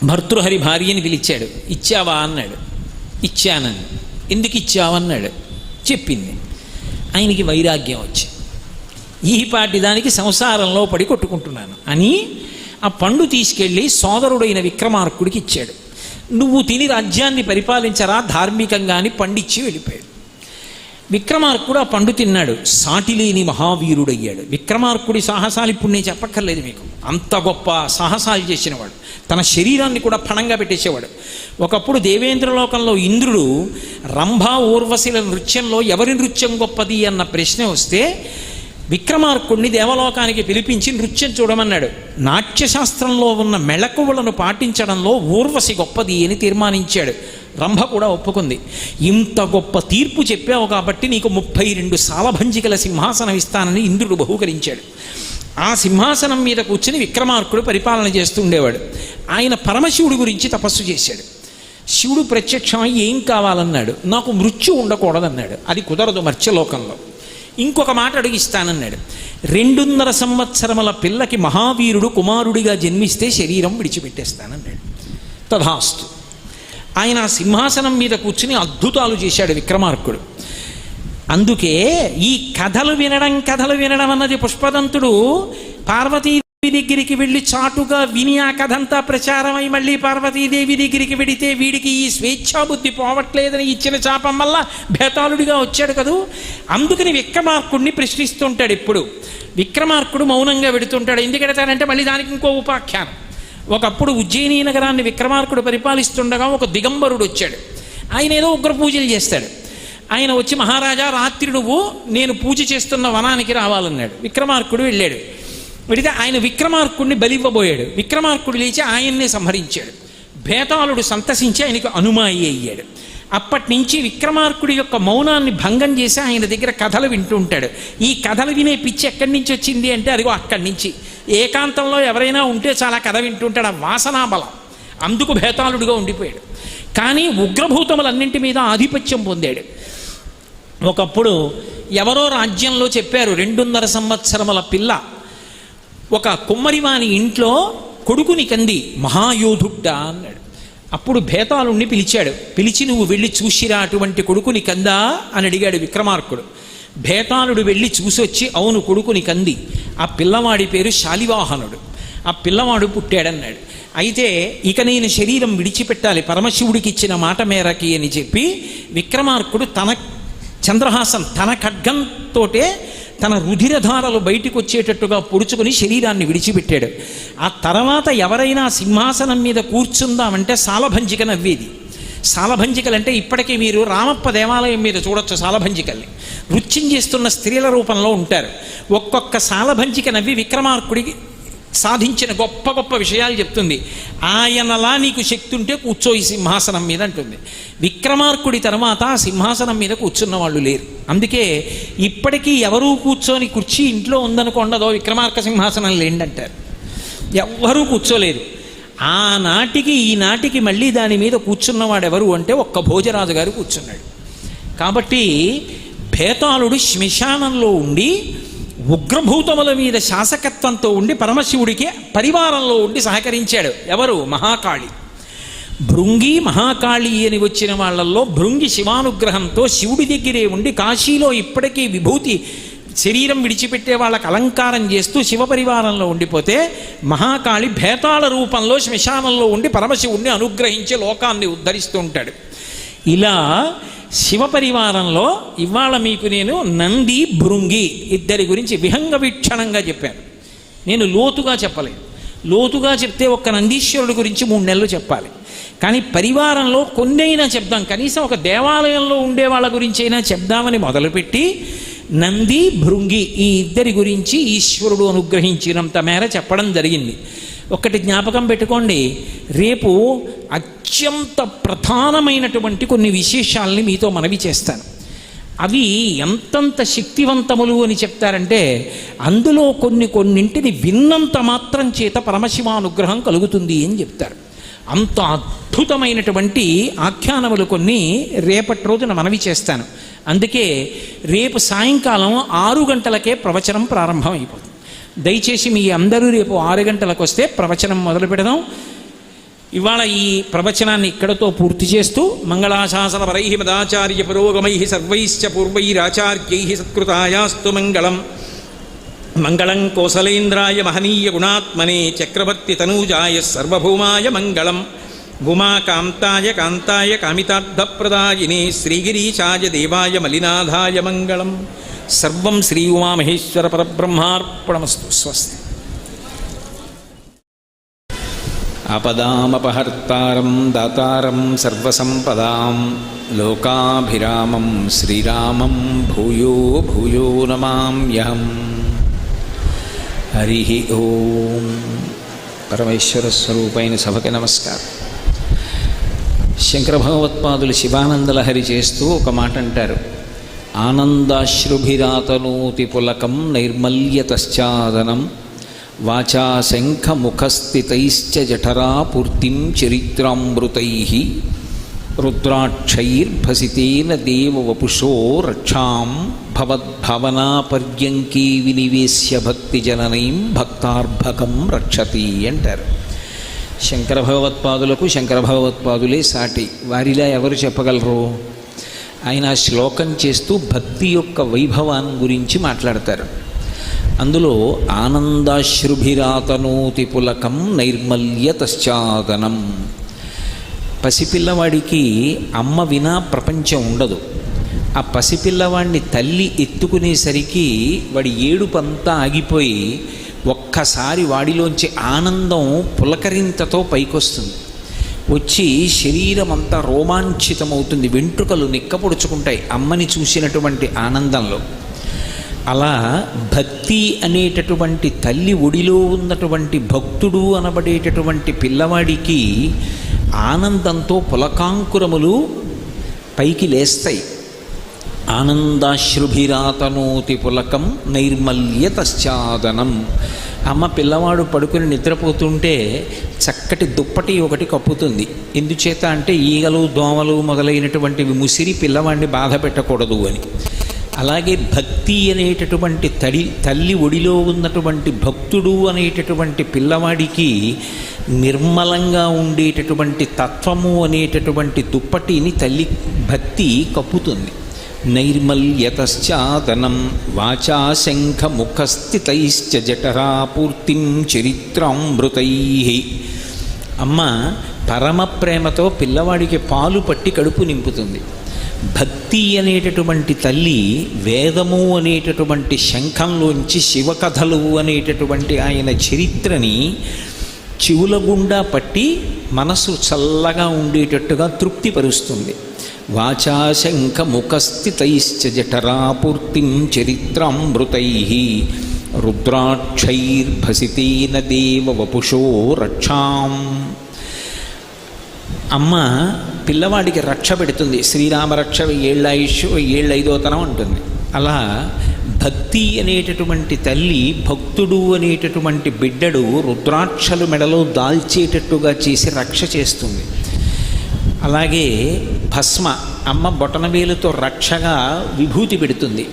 భర్తృహరి భార్యని పిలిచాడు. ఇచ్చావా అన్నాడు. ఇచ్చానని. ఎందుకు ఇచ్చావన్నాడు. చెప్పింది. ఆయనకి వైరాగ్యం వచ్చి, ఈ పాటి దానికి సంసారంలో పడి కొట్టుకుంటున్నాను అని ఆ పండు తీసుకెళ్ళి సోదరుడైన విక్రమార్కుడికి ఇచ్చాడు. నువ్వు తిని రాజ్యాన్ని పరిపాలించరా ధార్మికంగా అని పండిచ్చి వెళ్ళిపోయాడు. విక్రమార్కుడు ఆ పండు తిన్నాడు, సాటిలేని మహావీరుడయ్యాడు. విక్రమార్కుడి సాహసాలు ఇప్పుడు నేను చెప్పక్కర్లేదు మీకు, అంత గొప్ప సాహసాలు చేసినవాడు. తన శరీరాన్ని కూడా పణంగా పెట్టేసేవాడు. ఒకప్పుడు దేవేంద్రలోకంలో ఇంద్రుడు రంభా ఊర్వశిల నృత్యంలో ఎవరి నృత్యం గొప్పది అన్న ప్రశ్న వస్తే విక్రమార్కుడిని దేవలోకానికి పిలిపించి నృత్యం చూడమన్నాడు. నాట్యశాస్త్రంలో ఉన్న మెళకువలను పాటించడంలో ఊర్వశి గొప్పది అని తీర్మానించాడు. రంభ కూడా ఒప్పుకుంది. ఇంత గొప్ప తీర్పు చెప్పావు కాబట్టి నీకు 32 సాలభంజికల సింహాసనం ఇస్తానని ఇంద్రుడు బహూకరించాడు. ఆ సింహాసనం మీద కూర్చుని విక్రమార్కుడు పరిపాలన చేస్తూ ఉండేవాడు. ఆయన పరమశివుడి గురించి తపస్సు చేశాడు. శివుడు ప్రత్యక్షమై ఏం కావాలన్నాడు. నాకు మృత్యు ఉండకూడదన్నాడు. అది కుదరదు మర్త్యలోకంలో. ఇంకొక మాట అడిగిస్తానన్నాడు. 2.5 సంవత్సరముల పిల్లకి మహావీరుడు కుమారుడిగా జన్మిస్తే శరీరం విడిచిపెట్టేస్తానన్నాడు. తథాస్తు. ఆయన సింహాసనం మీద కూర్చుని అద్భుతాలు చేశాడు విక్రమార్కుడు. అందుకే ఈ కథలు వినడం అన్నది పుష్పదంతుడు పార్వతీదేవి దగ్గరికి వెళ్ళి చాటుగా విని ఆ కథంతా ప్రచారమై మళ్ళీ పార్వతీదేవి దగ్గరికి వెడితే వీడికి ఈ స్వేచ్ఛాబుద్ధి పోవట్లేదని ఇచ్చిన శాపం వల్ల భేతాళుడిగా వచ్చాడు కదూ. అందుకని విక్రమార్కుడిని ప్రశ్నిస్తుంటాడు. ఇప్పుడు విక్రమార్కుడు మౌనంగా వెడుతుంటాడు. ఎందుకెడతాడంటే మళ్ళీ దానికి ఇంకో ఉపాఖ్యానం. ఒకప్పుడు ఉజ్జయిని నగరాన్ని విక్రమార్కుడు పరిపాలిస్తుండగా ఒక దిగంబరుడు వచ్చాడు. ఆయన ఏదో ఉగ్ర పూజలు చేస్తాడు. ఆయన వచ్చి, మహారాజా రాత్రి నువ్వు నేను పూజ చేస్తున్న వనానికి రావాలన్నాడు. విక్రమార్కుడు వెళ్ళాడు. వెళితే ఆయన విక్రమార్కుడిని బలివ్వబోయాడు. విక్రమార్కుడు లేచి ఆయన్నే సంహరించాడు. భేతాళుడు సంతసించి ఆయనకు అనుమాయి అయ్యాడు. అప్పటి నుంచి విక్రమార్కుడి యొక్క మౌనాన్ని భంగం చేసి ఆయన దగ్గర కథలు వింటూ ఉంటాడు. ఈ కథలు వినే పిచ్చి ఎక్కడి నుంచి వచ్చింది అంటే అదిగో అక్కడి నుంచి. ఏకాంతంలో ఎవరైనా ఉంటే చాలా కథ వింటుంటాడు. ఆ వాసనాబలం. అందుకు భేతాళుడిగా ఉండిపోయాడు. కానీ ఉగ్రభూతములన్నింటి మీద ఆధిపత్యం పొందాడు. ఒకప్పుడు ఎవరో రాజ్యంలో చెప్పారు, 2.5 సంవత్సరముల పిల్ల ఒక కుమ్మరివాని ఇంట్లో కొడుకుని కంది, మహాయోధుడ్డా అన్నాడు. అప్పుడు భేతాళుణ్ణి పిలిచాడు. పిలిచి, నువ్వు వెళ్ళి చూసిరా అటువంటి కొడుకుని కందా అని అడిగాడు విక్రమార్కుడు. భేతాళుడు వెళ్ళి చూసొచ్చి, అవును కొడుకుని కంది. ఆ పిల్లవాడి పేరు శాలివాహనుడు. ఆ పిల్లవాడు పుట్టాడన్నాడు. అయితే ఇక నేను శరీరం విడిచిపెట్టాలి పరమశివుడికి ఇచ్చిన మాట మేరకి అని చెప్పి విక్రమార్కుడు తన చంద్రహాసం తన ఖడ్గంతోటే తన రుధిరధారలు బయటికి వచ్చేటట్టుగా పొడుచుకొని శరీరాన్ని విడిచిపెట్టాడు. ఆ తర్వాత ఎవరైనా సింహాసనం మీద కూర్చుందామంటే సాలభంజిక నవ్వేది. సాలభంజికలంటే ఇప్పటికీ మీరు రామప్ప దేవాలయం మీద చూడొచ్చు. సాలభంజికల్ని నృత్యం చేస్తున్న స్త్రీల రూపంలో ఉంటారు. ఒక్కొక్క సాలభంజిక నవ్వి విక్రమార్కుడికి సాధించిన గొప్ప గొప్ప విషయాలు చెప్తుంది. ఆయనలా నీకు శక్తి ఉంటే కూర్చో ఈ సింహాసనం మీద అంటుంది. విక్రమార్కుడి తర్వాత ఆ సింహాసనం మీద కూర్చున్న వాళ్ళు లేరు. అందుకే ఇప్పటికీ ఎవరూ కూర్చొని కుర్చీ ఇంట్లో ఉందనుకోండదో విక్రమార్క సింహాసనం లేండంటారు. ఎవ్వరూ కూర్చోలేదు. ఆనాటికి ఈనాటికి మళ్ళీ దాని మీద కూర్చున్నవాడు ఎవరు అంటే ఒక్క భోజరాజు గారు కూర్చున్నాడు. కాబట్టి భేతాళుడు శ్మశానంలో ఉండి ఉగ్రభూతముల మీద శాసకత్వంతో ఉండి పరమశివుడికి పరివారంలో ఉండి సహకరించాడు. ఎవరు? మహాకాళి. భృంగి మహాకాళి అని వచ్చిన వాళ్ళల్లో భృంగి శివానుగ్రహంతో శివుడి దగ్గరే ఉండి కాశీలో ఇప్పటికీ విభూతి శరీరం విడిచిపెట్టే వాళ్ళకి అలంకారం చేస్తూ శివపరివారంలో ఉండిపోతే, మహాకాళి భేతాళ రూపంలో శ్మశానంలో ఉండి పరమశివుడిని అనుగ్రహించి లోకాన్ని ఉద్ధరిస్తూ ఉంటాడు. ఇలా శివపరివారంలో ఇవాళ మీకు నేను నంది భృంగి ఇద్దరి గురించి విహంగ వీక్షణంగా చెప్పాను. నేను లోతుగా చెప్పలేదు. లోతుగా చెప్తే ఒక్క నందీశ్వరుడు గురించి 3 నెలలు చెప్పాలి. కానీ పరివారంలో కొన్నైనా చెప్దాం, కనీసం ఒక దేవాలయంలో ఉండే వాళ్ళ గురించి అయినా చెప్దామని మొదలుపెట్టి నంది భృంగి ఈ ఇద్దరి గురించి ఈశ్వరుడు అనుగ్రహించినంత మేర చెప్పడం జరిగింది. ఒకటి జ్ఞాపకం పెట్టుకోండి, రేపు అత్యంత ప్రధానమైనటువంటి కొన్ని విశేషాలని మీతో మనవి చేస్తాను. అవి ఎంతంత శక్తివంతములు అని చెప్తారంటే అందులో కొన్నింటిని విన్నంత మాత్రం చేత పరమశివానుగ్రహం కలుగుతుంది అని చెప్తారు. అంత అద్భుతమైనటువంటి ఆఖ్యానములు కొన్ని రేపటి రోజున మనవి చేస్తాను. అందుకే రేపు సాయంకాలం 6 గంటలకే ప్రవచనం ప్రారంభం అయిపోతుంది. దయచేసి మీ అందరూ రేపు 6 గంటలకు వస్తే ప్రవచనం మొదలు పెడదాం. ఇవాళ ఈ ప్రవచనాన్ని ఇక్కడతో పూర్తి చేస్తూ మంగళాశాసన పరై మదాచార్య పురోగమై సర్వైశ్చ పూర్వైరాచార్యై సత్కృతాయాస్తు మంగళం. మంగళం కోసలేంద్రాయ మహనీయ గుణాత్మనే చక్రవర్తి తనూజాయ సర్వభౌమాయ మంగళం. ఉమాకాంతాయ కాంతాయ కామితార్థప్రదాయినే శ్రీగిరీశాయ దేవాయ మలినాథాయ మంగళం. సర్వం శ్రీ ఉమామహేశ్వర పరబ్రహ్మార్పణమస్తు. స్వస్తి. ఆపదామపహర్తారం దాతారం సర్వసంపదాం లోకాభిరామం శ్రీరామం భూయో భూయో నమామ్యహం. హరి ఓం. పరమేశ్వర స్వరూపైన సభకి నమస్కారం. శంకర భగవత్పాదులు శివానందలహరి చేస్తూ ఒక మాట అంటారు. ఆనందాశ్రుభిరాతనోతి పులకం నైర్మల్యతశ్చాదనం వాచా శంఖముఖస్థితైశ్చ జఠరా పూర్తిం చరిత్రామృతై రుద్రాక్షైర్భసితేన దేవవపుషో రక్షాం భవద్భవనాపర్యంకీ వినివేశ్య భక్తి జననీం భక్తార్భకం రక్షతి అంటారు. శంకర భగవత్పాదులకు శంకర భగవత్పాదులే సాటి, వారిలా ఎవరు చెప్పగలరు? ఆయన శ్లోకం చేస్తూ భక్తి యొక్క వైభవాన్ని గురించి మాట్లాడతారు. అందులో ఆనందాశ్రుభిరాతనోతి పులకం నైర్మల్యతశ్చాదనం. పసిపిల్లవాడికి అమ్మ వినా ప్రపంచం ఉండదు. ఆ పసిపిల్లవాడిని తల్లి ఎత్తుకునేసరికి వాడి ఏడుపంతా ఆగిపోయి ఒక్కసారి వాడిలోంచి ఆనందం పులకరింతతో పైకొస్తుంది. వచ్చి శరీరం అంతా రోమాంచితమవుతుంది, వెంట్రుకలు నిక్కపొడుచుకుంటాయి అమ్మని చూసినటువంటి ఆనందంలో. అలా భక్తి అనేటటువంటి తల్లి ఒడిలో ఉన్నటువంటి భక్తుడు అనబడేటటువంటి పిల్లవాడికి ఆనందంతో పులకాంకురములు పైకి లేస్తాయి. ఆనందాశ్రుభిరాతనోతి పులకం నైర్మల్యతశ్చాదనం. అమ్మ పిల్లవాడు పడుకుని నిద్రపోతుంటే చక్కటి దుప్పటి ఒకటి కప్పుతుంది. ఎందుచేత అంటే ఈగలు దోమలు మొదలైనటువంటివి ముసిరి పిల్లవాడిని బాధ పెట్టకూడదు అని. అలాగే భక్తి అనేటటువంటి తల్లి ఒడిలో ఉన్నటువంటి భక్తుడు అనేటటువంటి పిల్లవాడికి నిర్మలంగా ఉండేటటువంటి తత్వము అనేటటువంటి దుప్పటిని తల్లి భక్తి కప్పుతుంది. నైర్మల్యతశ్చాదనం వాచా శంఖముఖస్థితైశ్చ జఠరాపూర్తిం చరిత్రామృతై. అమ్మ పరమ ప్రేమతో పిల్లవాడికి పాలు పట్టి కడుపు నింపుతుంది. భక్తి అనేటటువంటి తల్లి వేదము అనేటటువంటి శంఖంలోంచి శివకథలు అనేటటువంటి ఆయన చరిత్రని చెవుల గుండా పట్టి మనసు చల్లగా ఉండేటట్టుగా తృప్తిపరుస్తుంది. వాచా శంఖముఖస్థితైశ్చ జఠరాపూర్తిం చరిత్రామృతై రుద్రాక్షైర్భసితేన దేవవపుషో రక్షాం. అమ్మ పిల్లవాడికి రక్ష పెడుతుంది. శ్రీరామరక్ష 7 ఆయుష్ 7 5వ ఉంటుంది. అలా భక్తి అనేటటువంటి తల్లి భక్తుడు అనేటటువంటి బిడ్డడు రుద్రాక్షలు మెడలో దాల్చేటట్టుగా చేసి రక్ష చేస్తుంది. అలాగే భస్మ అమ్మ బొటనవేలుతో రక్షగా విభూతి పెడుతుంది.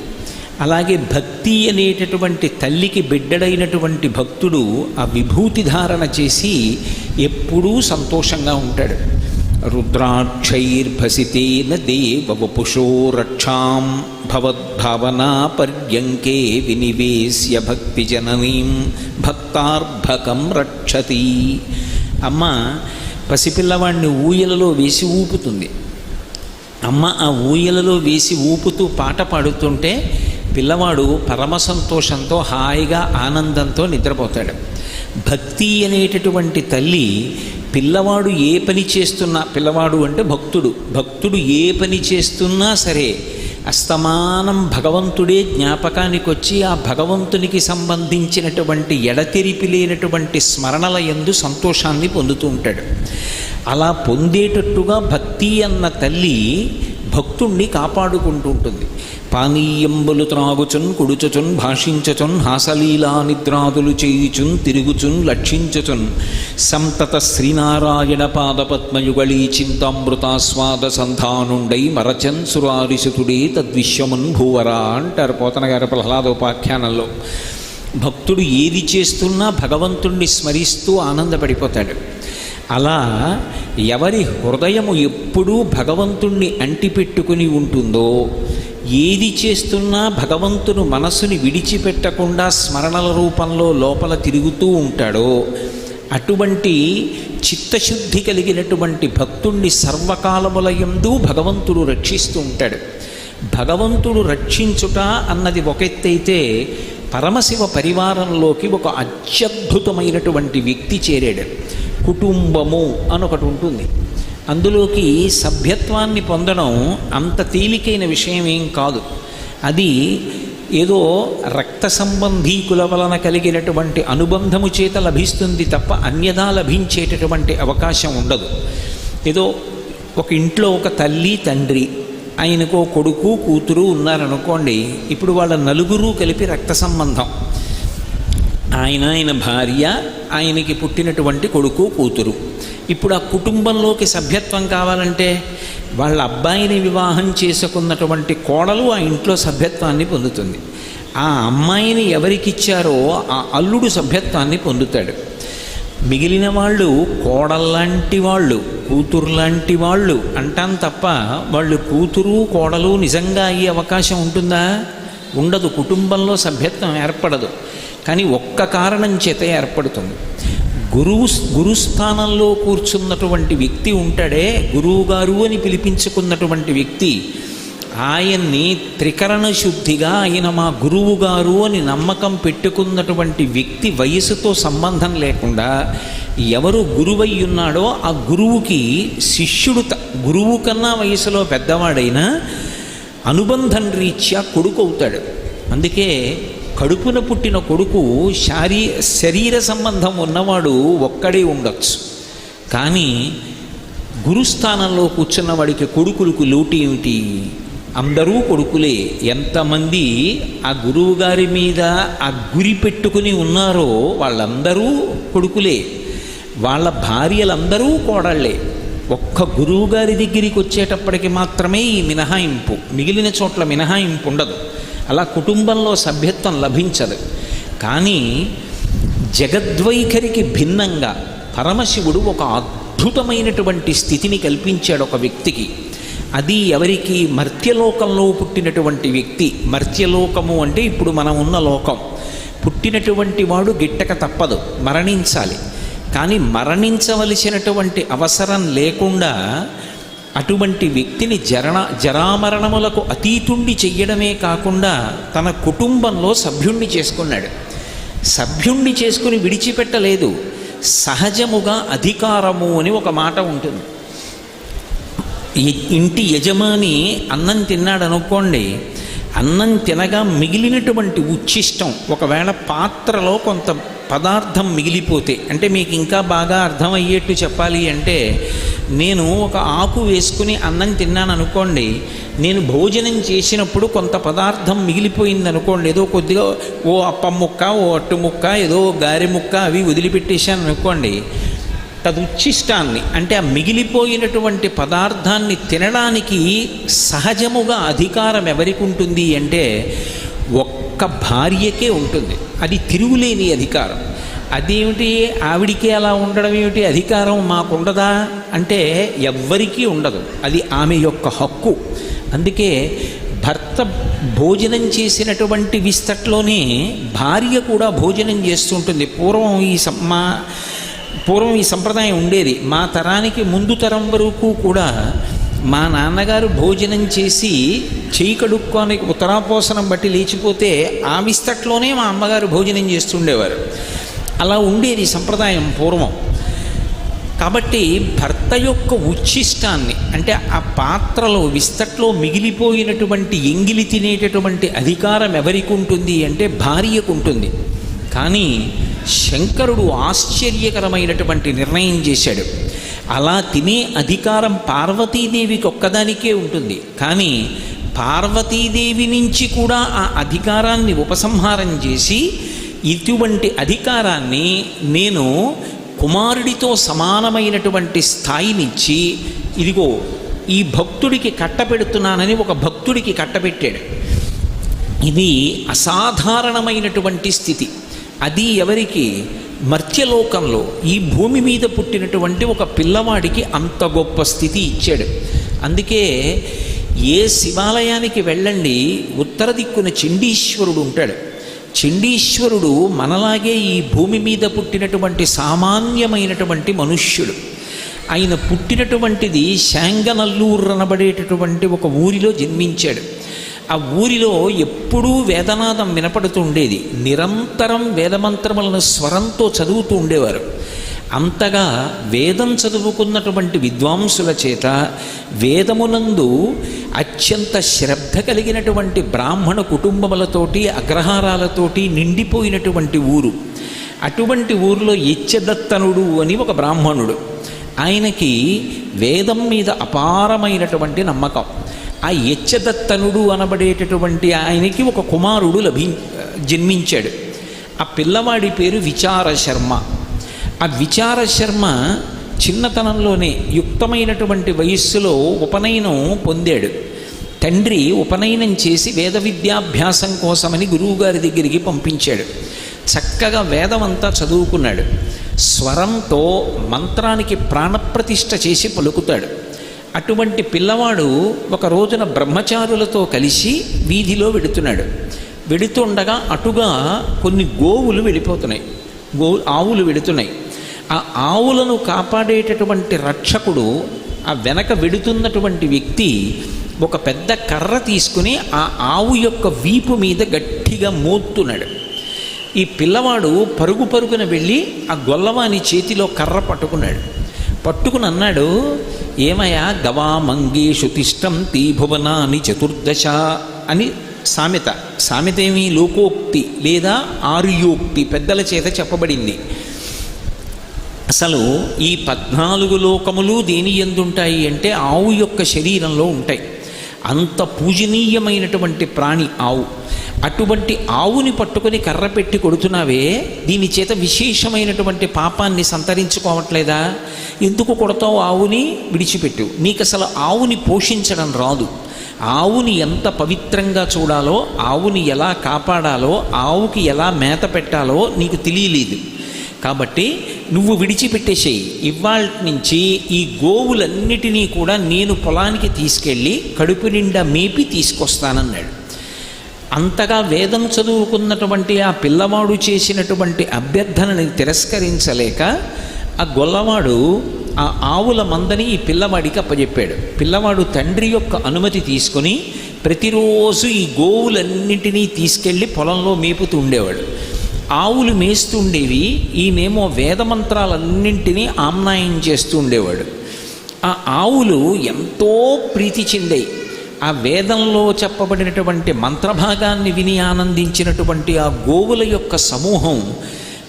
అలాగే భక్తి అనేటటువంటి తల్లికి బిడ్డడైనటువంటి భక్తుడు ఆ విభూతి ధారణ చేసి ఎప్పుడూ సంతోషంగా ఉంటాడు. రుద్రాక్షైర్భసితేన దేవవపుషో రక్షాం భవద్భావనాపర్యంకే వినివేశ్య భక్తి జననీం భక్తార్భకం రక్షతి. అమ్మ పసిపిల్లవాడిని ఊయలలో వేసి ఊపుతుంది. అమ్మ ఆ ఊయలలో వేసి ఊపుతూ పాట పాడుతుంటే పిల్లవాడు పరమ సంతోషంతో హాయిగా ఆనందంతో నిద్రపోతాడు. భక్తి అనేటటువంటి తల్లి పిల్లవాడు ఏ పని చేస్తున్నా, పిల్లవాడు అంటే భక్తుడు ఏ పని చేస్తున్నా సరే అస్తమానం భగవంతుడే జ్ఞాపకానికి వచ్చి ఆ భగవంతునికి సంబంధించినటువంటి ఎడతెరిపి లేనటువంటి స్మరణల యందు సంతోషాన్ని పొందుతూ ఉంటాడు. అలా పొందేటట్టుగా భక్తి అన్న తల్లి భక్తుణ్ణి కాపాడుకుంటూ ఉంటుంది. పానీయంబులు త్రాగుచున్ కుడుచుచున్ భాషించుచున్ హాసలీలా నిద్రాదులు చేయుచున్ తిరుగుచున్ లక్షించుచున్ సంతత శ్రీనారాయణ పాదపద్మయుగళీ చింతామృతాస్వాద సంధానుండై మరచన్ సురారిసుతుడే తద్విశ్వమున్ భూవరా అంటారు పోతన గారి ప్రహ్లాదోపాఖ్యానంలో. భక్తుడు ఏది చేస్తున్నా భగవంతుణ్ణి స్మరిస్తూ ఆనందపడిపోతాడు. అలా ఎవరి హృదయము ఎప్పుడూ భగవంతుణ్ణి అంటిపెట్టుకుని ఉంటుందో, ఏది చేస్తున్నా భగవంతుని మనసుని విడిచిపెట్టకుండా స్మరణల రూపంలో లోపల తిరుగుతూ ఉంటాడో అటువంటి చిత్తశుద్ధి కలిగినటువంటి భక్తుణ్ణి సర్వకాలములయందు భగవంతుడు రక్షిస్తూ ఉంటాడు. భగవంతుడు రక్షించుట అన్నది ఒక ఎత్తైతే పరమశివ పరివారంలోకి ఒక అత్యద్భుతమైనటువంటి వ్యక్తి చేరాడు. కుటుంబము అనొకటి ఉంటుంది. అందులోకి సభ్యత్వాన్ని పొందడం అంత తేలికైన విషయం ఏం కాదు. అది ఏదో రక్త సంబంధీకుల వలన కలిగినటువంటి అనుబంధము చేత లభిస్తుంది తప్ప అన్యదా లభించేటటువంటి అవకాశం ఉండదు. ఏదో ఒక ఇంట్లో ఒక తల్లి తండ్రి, ఆయనకో కొడుకు కూతురు ఉన్నారనుకోండి, ఇప్పుడు వాళ్ళ నలుగురు కలిపి రక్త సంబంధం. ఆ ఆయన భార్య, ఆయనకి పుట్టినటువంటి కొడుకు కూతురు. ఇప్పుడు ఆ కుటుంబంలోకి సభ్యత్వం కావాలంటే వాళ్ళ అబ్బాయిని వివాహం చేసుకున్నటువంటి కోడలు ఆ ఇంట్లో సభ్యత్వాన్ని పొందుతుంది. ఆ అమ్మాయిని ఎవరికిచ్చారో ఆ అల్లుడు సభ్యత్వాన్ని పొందుతాడు. మిగిలిన వాళ్ళు కోడల్లాంటి వాళ్ళు, కూతురు లాంటి వాళ్ళు అంటాం తప్ప వాళ్ళు కూతురు కోడలు నిజంగా అయ్యే అవకాశం ఉంటుందా? ఉండదు. కుటుంబంలో సభ్యత్వం ఏర్పడదు. కానీ ఒక్క కారణం చేత ఏర్పడుతుంది. గురుస్థానంలో కూర్చున్నటువంటి వ్యక్తి ఉంటాడే, గురువుగారు అని పిలిపించుకున్నటువంటి వ్యక్తి, ఆయన్ని త్రికరణ శుద్ధిగా ఆయన మా గురువు గారు అని నమ్మకం పెట్టుకున్నటువంటి వ్యక్తి వయసుతో సంబంధం లేకుండా ఎవరు గురువై ఉన్నాడో ఆ గురువుకి శిష్యుడు, గురువు కన్నా వయసులో పెద్దవాడైనా అనుబంధం రీత్యా కొడుకు అవుతాడు. అందుకే కడుపున పుట్టిన కొడుకు శరీర సంబంధం ఉన్నవాడు ఒక్కడే ఉండొచ్చు. కానీ గురుస్థానంలో కూర్చున్న వాడికి కొడుకులకు లోటు ఏమిటి? అందరూ కొడుకులే. ఎంతమంది ఆ గురువుగారి మీద ఆ గురి పెట్టుకుని ఉన్నారో వాళ్ళందరూ కొడుకులే. వాళ్ళ భార్యలందరూ కోడళ్ళే. ఒక్క గురువుగారి దగ్గరికి వచ్చేటప్పటికి మాత్రమే ఈ మినహాయింపు, మిగిలిన చోట్ల మినహాయింపు ఉండదు. అలా కుటుంబంలో సభ్యత్వం లభించదు. కానీ జగద్వైఖరికి భిన్నంగా పరమశివుడు ఒక అద్భుతమైనటువంటి స్థితిని కల్పించాడు ఒక వ్యక్తికి. అది ఎవరికి? మర్త్యలోకంలో పుట్టినటువంటి వ్యక్తి. మర్త్యలోకము అంటే ఇప్పుడు మనం ఉన్న లోకం. పుట్టినటువంటి వాడు గిట్టక తప్పదు, మరణించాలి. కానీ మరణించవలసినటువంటి అవసరం లేకుండా అటువంటి వ్యక్తిని జరామరణములకు అతీతుండి చెయ్యడమే కాకుండా తన కుటుంబంలో సభ్యుణ్ణి చేసుకున్నాడు. సభ్యుణ్ణి చేసుకుని విడిచిపెట్టలేదు. సహజముగా అధికారము అని ఒక మాట ఉంటుంది. ఇంటి యజమాని అన్నం తిన్నాడు అనుకోండి, అన్నం తినగా మిగిలినటువంటి ఉచ్ఛిష్టం ఒకవేళ పాత్రలో కొంత పదార్థం మిగిలిపోతే, అంటే మీకు ఇంకా బాగా అర్థమయ్యేట్టు చెప్పాలి అంటే, నేను ఒక ఆకు వేసుకుని అన్నం తిన్నాను అనుకోండి, నేను భోజనం చేసినప్పుడు కొంత పదార్థం మిగిలిపోయింది అనుకోండి, ఏదో కొద్దిగా ఓ అప్పం ముక్క, ఓ అట్టు ముక్క, ఏదో గారె ముక్క అవి వదిలిపెట్టేశాను అనుకోండి, తదుచ్ఛిష్టాన్ని అంటే ఆ మిగిలిపోయినటువంటి పదార్థాన్ని తినడానికి సహజముగా అధికారం ఎవరికి ఉంటుంది అంటే ఒక్క భార్యకే ఉంటుంది. అది తిరుగులేని అధికారం. అదేమిటి ఆవిడికే అలా ఉండడం ఏమిటి? అధికారం మాకుండదా అంటే ఎవ్వరికీ ఉండదు. అది ఆమె యొక్క హక్కు. అందుకే భర్త భోజనం చేసినటువంటి విస్తట్లోనే భార్య కూడా భోజనం చేస్తుంటుంది. పూర్వం ఈ సంప్రదాయం ఉండేది. మా తరానికి ముందు తరం వరకు కూడా మా నాన్నగారు భోజనం చేసి చేయి కడుక్కొని ఉత్తరాపోసనం బట్టి లేచిపోతే ఆ విస్తట్లోనే మా అమ్మగారు భోజనం చేస్తుండేవారు. అలా ఉండేది సంప్రదాయం పూర్వం. కాబట్టి భర్త యొక్క ఉచ్ఛిష్టాన్ని అంటే ఆ పాత్రలో విస్తట్లో మిగిలిపోయినటువంటి ఎంగిలి తినేటటువంటి అధికారం ఎవరికి ఉంటుంది అంటే భార్యకు ఉంటుంది. కానీ శంకరుడు ఆశ్చర్యకరమైనటువంటి నిర్ణయం చేశాడు. అలా తినే అధికారం పార్వతీదేవికి ఒక్కదానికే ఉంటుంది. కానీ పార్వతీదేవి నుంచి కూడా ఆ అధికారాన్ని ఉపసంహారం చేసి ఇటువంటి అధికారాన్ని నేను కుమారుడితో సమానమైనటువంటి స్థాయినిచ్చి ఇదిగో ఈ భక్తుడికి కట్టపెడుతున్నానని ఒక భక్తుడికి కట్టబెట్టాడు. ఇది అసాధారణమైనటువంటి స్థితి. అది ఎవరికి? మర్త్యలోకంలో ఈ భూమి మీద పుట్టినటువంటి ఒక పిల్లవాడికి అంత గొప్ప స్థితి ఇచ్చాడు. అందుకే ఏ శివాలయానికి వెళ్ళండి ఉత్తర దిక్కున చండీశ్వరుడు ఉంటాడు. చండీశ్వరుడు మనలాగే ఈ భూమి మీద పుట్టినటువంటి సామాన్యమైనటువంటి మనుష్యుడు. ఆయన పుట్టినటువంటిది శాంగనల్లూరు అనబడేటటువంటి ఒక ఊరిలో జన్మించాడు. ఆ ఊరిలో ఎప్పుడూ వేదనాదం వినపడుతూ ఉండేది. నిరంతరం వేదమంత్రములను స్వరంతో చదువుతూ ఉండేవారు. అంతగా వేదం చదువుకున్నటువంటి విద్వాంసుల చేత వేదమునందు అత్యంత శ్రద్ధ కలిగినటువంటి బ్రాహ్మణ కుటుంబములతోటి అగ్రహారాలతోటి నిండిపోయినటువంటి ఊరు. అటువంటి ఊరిలో యచ్చదత్తనుడు అని ఒక బ్రాహ్మణుడు. ఆయనకి వేదం మీద అపారమైనటువంటి నమ్మకం. ఆ యచ్చదత్తనుడు అనబడేటటువంటి ఆయనకి ఒక కుమారుడు జన్మించాడు. ఆ పిల్లవాడి పేరు విచారశర్మ. ఆ విచారశర్మ చిన్నతనంలోనే యుక్తమైనటువంటి వయస్సులో ఉపనయనం పొందాడు. తండ్రి ఉపనయనం చేసి వేద విద్యాభ్యాసం కోసమని గురువుగారి దగ్గరికి పంపించాడు. చక్కగా వేదమంతా చదువుకున్నాడు. స్వరంతో మంత్రానికి ప్రాణప్రతిష్ఠ చేసి పలుకుతాడు. అటువంటి పిల్లవాడు ఒక రోజున బ్రహ్మచారులతో కలిసి వీధిలో వెడుతున్నాడు. వెడుతుండగా అటుగా కొన్ని గోవులు వెళ్ళిపోతున్నాయి, ఆవులు వెడుతున్నాయి. ఆ ఆవులను కాపాడేటటువంటి రక్షకుడు, ఆ వెనక వెడుతున్నటువంటి వ్యక్తి ఒక పెద్ద కర్ర తీసుకుని ఆ ఆవు యొక్క వీపు మీద గట్టిగా మోస్తున్నాడు. ఈ పిల్లవాడు పరుగు పరుగున వెళ్ళి ఆ గొల్లవాని చేతిలో కర్ర పట్టుకున్నాడు. పట్టుకుని అన్నాడు, ఏమయ్యా గవామంగేషు తిష్టంతి భువనాని చతుర్దశ అని సామెత. సామెత ఏమి లోకోక్తి లేదా ఆర్యోక్తి, పెద్దల చేత చెప్పబడింది. అసలు ఈ 14 లోకములు దేని ఎందుంటాయి అంటే ఆవు యొక్క శరీరంలో ఉంటాయి. అంత పూజనీయమైనటువంటి ప్రాణి ఆవు. అటువంటి ఆవుని పట్టుకొని కర్ర పెట్టి కొడుతున్నావే, దీని చేత విశేషమైనటువంటి పాపాన్ని సంతరించుకోవట్లేదా? ఎందుకు కొడతావు ఆవుని? విడిచిపెట్టు. నీకు అసలు ఆవుని పోషించడం రాదు. ఆవుని ఎంత పవిత్రంగా చూడాలో, ఆవుని ఎలా కాపాడాలో, ఆవుకి ఎలా మేత పెట్టాలో నీకు తెలియలేదు. కాబట్టి నువ్వు విడిచిపెట్టేసేయి. ఇవాళ నుంచి ఈ గోవులన్నిటినీ కూడా నేను పొలానికి తీసుకెళ్ళి కడుపు నిండా మేపి తీసుకొస్తానన్నాడు. అంతగా వేదం చదువుకున్నటువంటి ఆ పిల్లవాడు చేసినటువంటి అభ్యర్థనని తిరస్కరించలేక ఆ గొల్లవాడు ఆ ఆవుల మందని ఈ పిల్లవాడికి అప్పచెప్పాడు. పిల్లవాడు తండ్రి యొక్క అనుమతి తీసుకొని ప్రతిరోజు ఈ గోవులన్నింటినీ తీసుకెళ్ళి పొలంలో మేపుతూ ఉండేవాడు. ఆవులు మేస్తూ ఉండేవి, ఈయనేమో వేదమంత్రాలన్నింటినీ ఆమ్నాయం చేస్తూ ఉండేవాడు. ఆ ఆవులు ఎంతో ప్రీతి చెందాయి. ఆ వేదంలో చెప్పబడినటువంటి మంత్రభాగాన్ని విని ఆనందించినటువంటి ఆ గోవుల యొక్క సమూహం